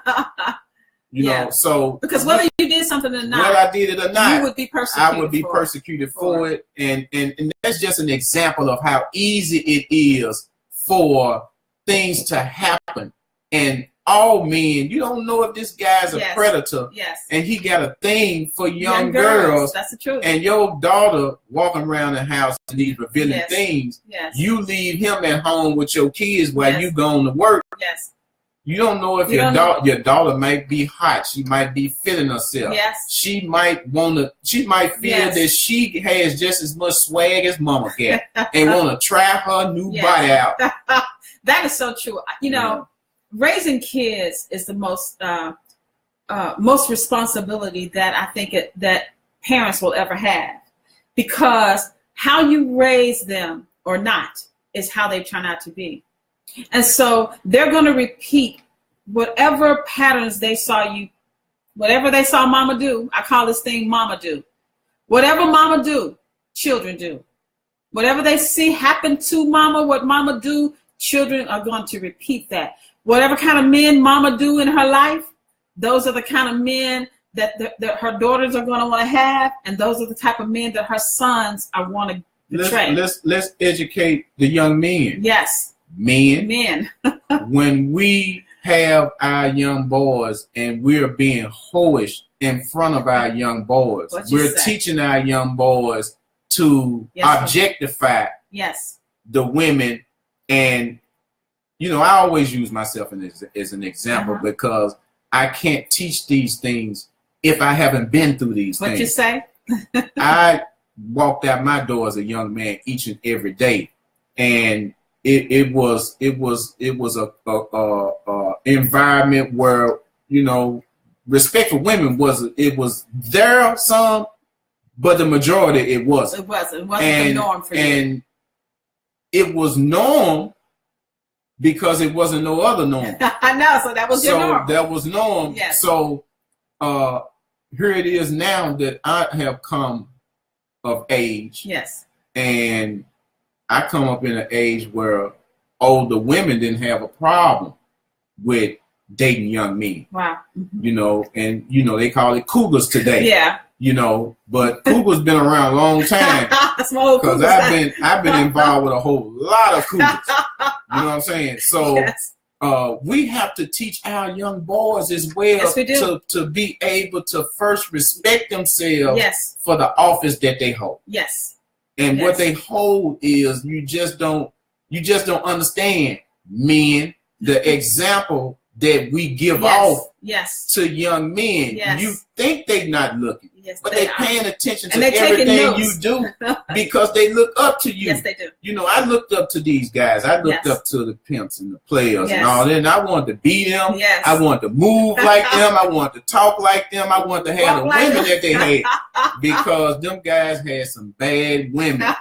You know, so because whether you did something or not, whether I did it or not, you would be persecuted. I would be persecuted for it, and that's just an example of how easy it is for things to happen. And all men, you don't know if this guy's a predator, and he got a thing for young girls. That's the truth. And your daughter walking around the house and these revealing things, you leave him at home with your kids while you going to work. Yes. You don't know if your daughter might be hot. She might be feeling herself. Yes. She might feel that she has just as much swag as mama can and want to try her new body out. That is so true. You know, raising kids is the most responsibility that I think that parents will ever have, because how you raise them or not is how they turn out to be. And so they're going to repeat whatever patterns they saw whatever they saw mama do. I call this thing mama do. Whatever mama do, children do. Whatever they see happen to mama, what mama do, children are going to repeat that. Whatever kind of men mama do in her life, those are the kind of men that her daughters are going to want to have, and those are the type of men that her sons are want to portray. Let's educate the young men. Yes. Men. When we have our young boys and we're being hoish in front of our young boys, we're teaching our young boys to objectify the women. And, you know, I always use myself as an example because I can't teach these things if I haven't been through these things. What you say? I walked out my door as a young man each and every day, and it was a environment where, you know, respect for women was there some, but the majority it wasn't. It wasn't the norm for you. And it was norm because it wasn't no other norm. I know, so that was your norm. That was norm. Yes. So here it is now that I have come of age. Yes. And I come up in an age where older women didn't have a problem with dating young men. Wow. You know, and you know they call it cougars today. Yeah. You know, but cougars been around a long time. Because I've been involved with a whole lot of cougars. You know what I'm saying? So we have to teach our young boys as well to be able to first respect themselves for the office that they hold. Yes. And what they hold is you just don't understand, men, the example that we give off to young men. Yes. You think they're not looking, but they're paying attention to everything you do because they look up to you. Yes, they do. You know, I looked up to these guys. I looked up to the pimps and the players and all that. And I wanted to be them. Yes. I wanted to move like them. I wanted to talk like them. I wanted to have the women that they had because them guys had some bad women.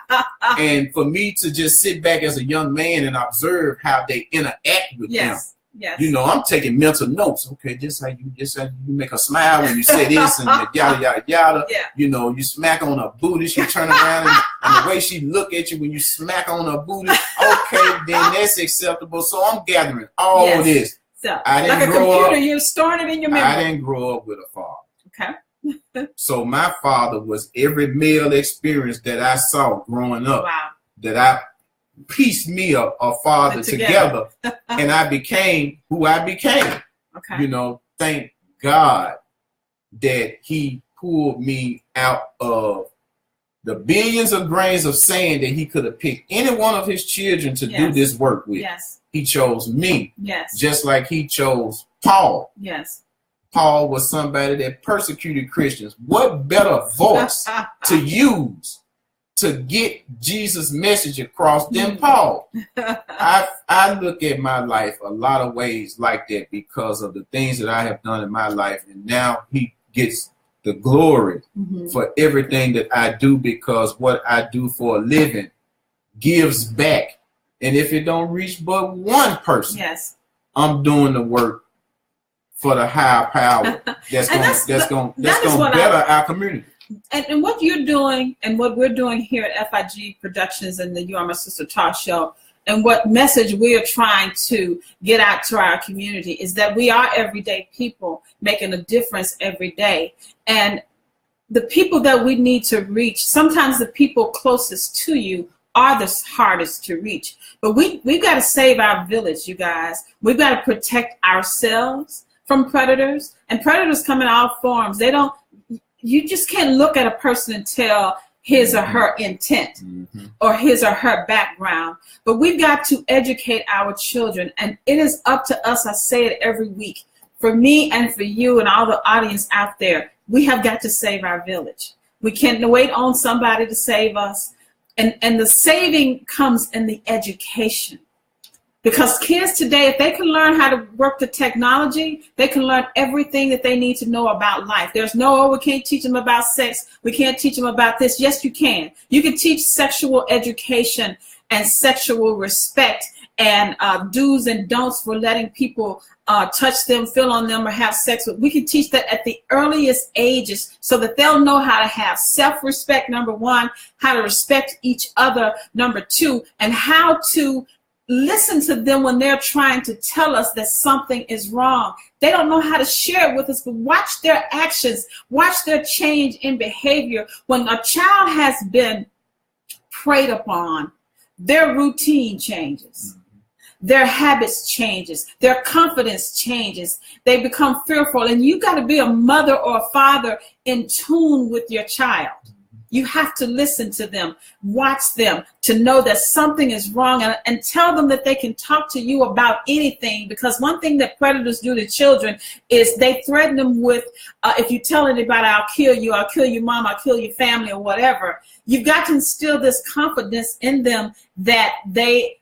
And for me to just sit back as a young man and observe how they interact with them. Yes. You know, I'm taking mental notes. Okay, just how you make her smile when you say this and yada yada yada. Yeah. You know, you smack on her booty, she turn around and the way she look at you when you smack on her booty. Okay, then that's acceptable. So I'm gathering all this. So I didn't like a grow computer, up, you're storing it in your memory. I didn't grow up with a father. Okay. So my father was every male experience that I saw growing up. Wow. That I pieced me a father together and I became who I became. Okay. You know, thank God that he pulled me out of the billions of grains of sand that he could have picked any one of his children to do this work with. Yes. He chose me. Yes. Just like he chose Paul. Yes. Paul was somebody that persecuted Christians. What better voice to use to get Jesus' message across than Paul? I look at my life a lot of ways like that because of the things that I have done in my life. And now he gets the glory for everything that I do because what I do for a living gives back. And if it don't reach but one person, I'm doing the work for the higher power that's going to better our community. And what you're doing and what we're doing here at FIG Productions and the You Are My Sister talk show and what message we are trying to get out to our community is that we are everyday people making a difference every day. And the people that we need to reach, sometimes the people closest to you are the hardest to reach. But we've got to save our village, you guys. We've got to protect ourselves from predators. And predators come in all forms. You just can't look at a person and tell his or her intent or his or her background. But we've got to educate our children, and it is up to us. I say it every week, for me and for you and all the audience out there. We have got to save our village. We can't wait on somebody to save us. And the saving comes in the education. Because kids today, if they can learn how to work the technology, they can learn everything that they need to know about life. There's no, we can't teach them about sex. We can't teach them about this. Yes, you can. You can teach sexual education and sexual respect and do's and don'ts for letting people touch them, feel on them, or have sex with. We can teach that at the earliest ages so that they'll know how to have self-respect, number one, how to respect each other, number two, and how to listen to them when they're trying to tell us that something is wrong. They don't know how to share it with us, but watch their actions, watch their change in behavior. When a child has been preyed upon, their routine changes. Their habits changes, their confidence changes, they become fearful. And you got to be a mother or a father in tune with your child. You have to listen to them, watch them, to know that something is wrong, and tell them that they can talk to you about anything. Because one thing that predators do to children is they threaten them with, if you tell anybody, I'll kill you, mom, I'll kill your family, or whatever. You've got to instill this confidence in them that they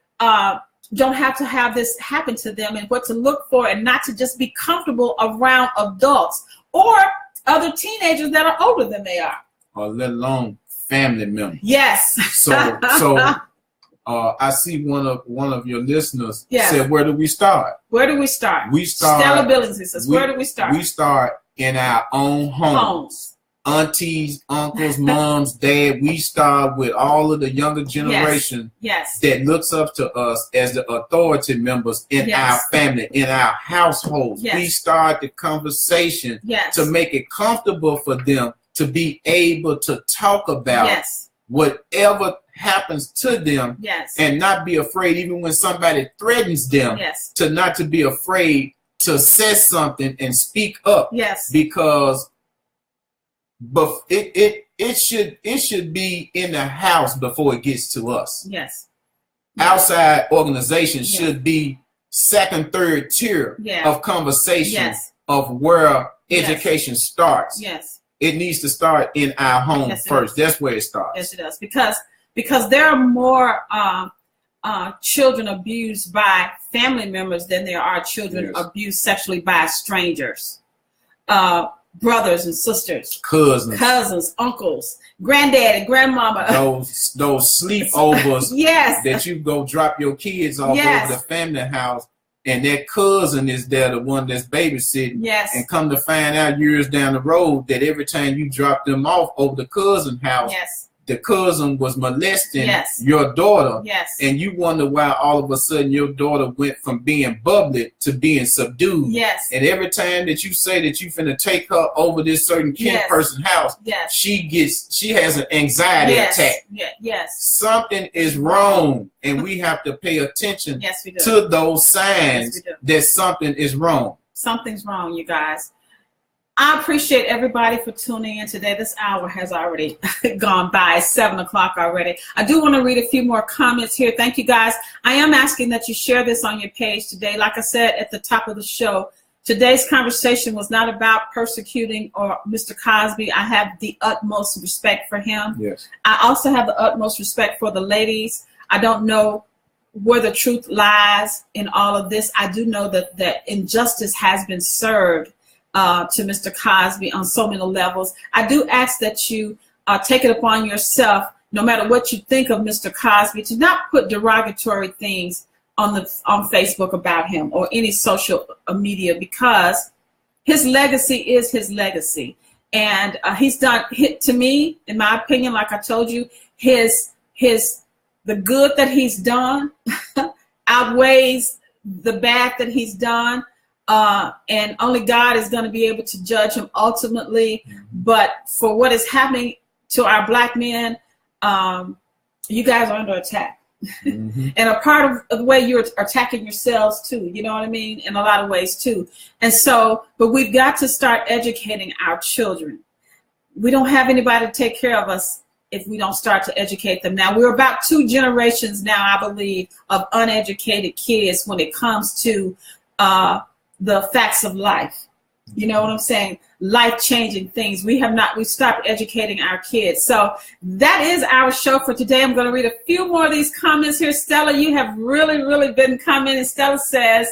don't have to have this happen to them, and what to look for, and not to just be comfortable around adults or other teenagers that are older than they are. Or let alone family members. Yes. So I see one of your listeners said, where do we start? Where do we start? We start. Stella Billingsley says, where do we start? We start in our own homes. Aunties, uncles, moms, dad. We start with all of the younger generation that looks up to us as the authority members in our family, in our households. We start the conversation to make it comfortable for them to be able to talk about whatever happens to them and not be afraid, even when somebody threatens them, to not to be afraid to say something and speak up. Because it should be in the house before it gets to us. Outside organizations should be second, third tier of conversation of where education starts. It needs to start in our home first. That's where it starts. Yes, it does. Because there are more children abused by family members than there are children abused sexually by strangers. Brothers and sisters, cousins, uncles, granddaddy, grandmama. Those sleepovers that you go drop your kids off over the family house, and that cousin is there, the one that's babysitting, and come to find out years down the road that every time you drop them off over the cousin house, the cousin was molesting your daughter, and you wonder why all of a sudden your daughter went from being bubbly to being subdued. And every time that you say that you finna take her over this certain kin person's house, she has an anxiety attack. Something is wrong, and we have to pay attention to those signs that something is wrong. Something's wrong, you guys. I appreciate everybody for tuning in today. This hour has already gone by. It's 7 o'clock already. I do want to read a few more comments here. Thank you, guys. I am asking that you share this on your page today. Like I said at the top of the show, today's conversation was not about persecuting or Mr. Cosby. I have the utmost respect for him. I also have the utmost respect for the ladies. I don't know where the truth lies in all of this. I do know that injustice has been served to Mr. Cosby on so many levels. I do ask that you take it upon yourself, no matter what you think of Mr. Cosby, to not put derogatory things on Facebook about him or any social media, because his legacy is his legacy, and he's done to me, in my opinion, like I told you, the good that he's done outweighs the bad that he's done. And only God is going to be able to judge him ultimately. But for what is happening to our black men, you guys are under attack. And a part of the way you're attacking yourselves too, you know what I mean? In a lot of ways too. And so, but we've got to start educating our children. We don't have anybody to take care of us if we don't start to educate them now. We're about 2 generations now, I believe, of uneducated kids when it comes to the facts of life. You know what I'm saying? Life-changing things. We've stopped educating our kids. So that is our show for today. I'm going to read a few more of these comments here. Stella, you have really, really been commenting. Stella says,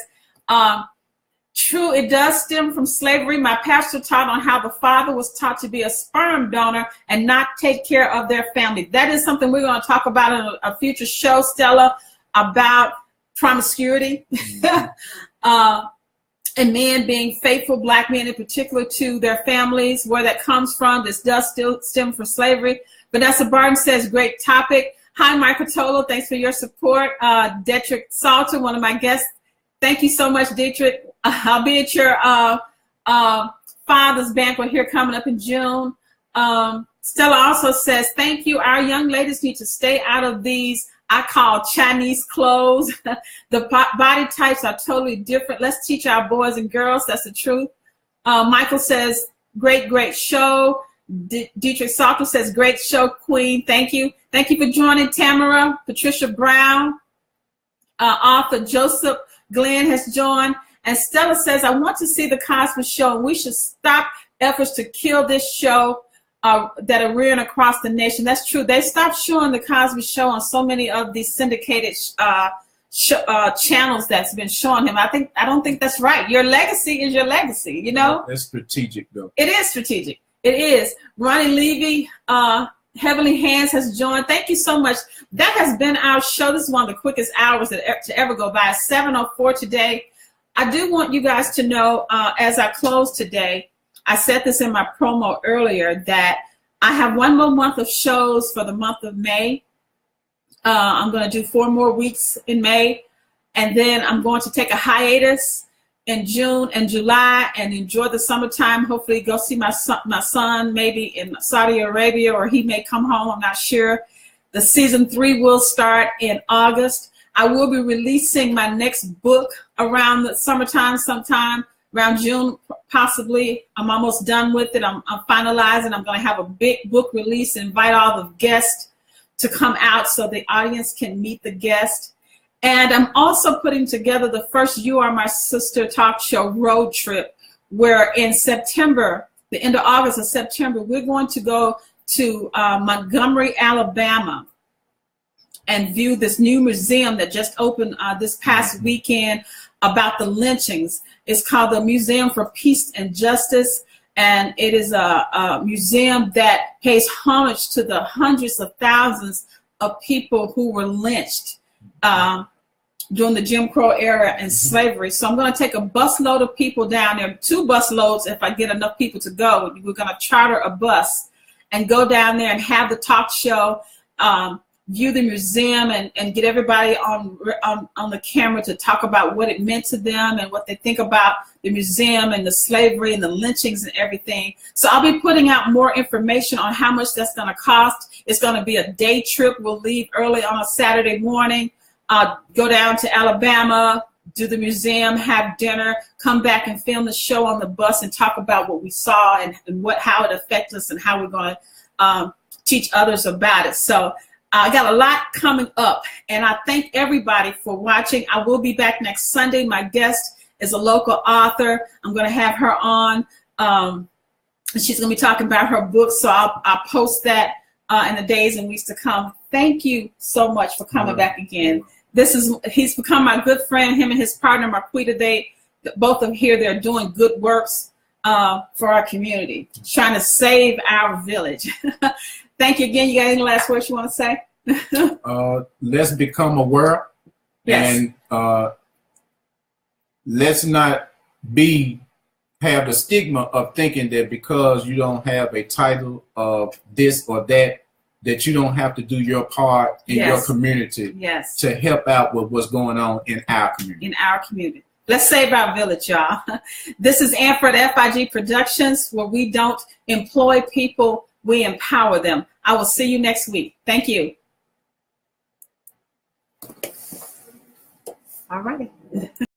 true, it does stem from slavery. My pastor taught on how the father was taught to be a sperm donor and not take care of their family. That is something we're going to talk about in a future show, Stella, about promiscuity. And men being faithful, black men in particular, to their families, where that comes from. This does still stem from slavery. Vanessa Barton says, great topic. Hi, Michael Tolo. Thanks for your support. Dietrich Salter, one of my guests. Thank you so much, Dietrich. I'll be at your father's banquet here coming up in June. Stella also says, thank you. Our young ladies need to stay out of these I call Chinese clothes. The body types are totally different. Let's teach our boys and girls. That's the truth. Michael says, great show. Dietrich Salter says, great show, Queen. Thank you. Thank you for joining, Tamara. Patricia Brown. Author Joseph Glenn has joined. And Stella says, I want to see the Cosby Show. And we should stop efforts to kill this show that are rearing across the nation. That's true. They stopped showing the Cosby Show on so many of these syndicated channels that's been showing him. I don't think that's right. Your legacy is your legacy, you know? That's strategic, though. It is strategic. It is. Ronnie Levy, Heavenly Hands has joined. Thank you so much. That has been our show. This is one of the quickest hours to ever go by. 7:04 today. I do want you guys to know, as I close today, I said this in my promo earlier, that I have 1 more month of shows for the month of May. I'm going to do 4 more weeks in May, and then I'm going to take a hiatus in June and July and enjoy the summertime. Hopefully go see my son maybe in Saudi Arabia, or he may come home. I'm not sure. The season 3 will start in August. I will be releasing my next book around the summertime sometime, around June possibly. I'm almost done with it. I'm finalizing. I'm going to have a big book release, invite all the guests to come out so the audience can meet the guest. And I'm also putting together the first You Are My Sister talk show road trip, where in September, the end of August or September, we're going to go to Montgomery, Alabama, and view this new museum that just opened this past weekend about the lynchings. It's called the Museum for Peace and Justice, and it is a museum that pays homage to the hundreds of thousands of people who were lynched during the Jim Crow era and slavery. So I'm going to take a busload of people down there, 2 bus loads if I get enough people to go. We're going to charter a bus and go down there and have the talk show, view the museum, and get everybody on the camera to talk about what it meant to them and what they think about the museum and the slavery and the lynchings and everything. So I'll be putting out more information on how much that's going to cost. It's going to be a day trip. We'll leave early on a Saturday morning, go down to Alabama, do the museum, have dinner, come back and film the show on the bus and talk about what we saw and how it affects us and how we're going to teach others about it. So I got a lot coming up, and I thank everybody for watching. I will be back next Sunday. My guest is a local author. I'm going to have her on. She's going to be talking about her book, so I'll post that in the days and weeks to come. Thank you so much for coming back again. He's become my good friend. Him and his partner, Marquita, they both are here. They're doing good works for our community, trying to save our village. Thank you again. You got any last words you want to say? Let's become aware. Yes. And let's not have the stigma of thinking that because you don't have a title of this or that you don't have to do your part in your community to help out with what's going on in our community. In our community. Let's save our village, y'all. This is Ann for FIG Productions, where we don't employ people, we empower them. I will see you next week. Thank you. All righty.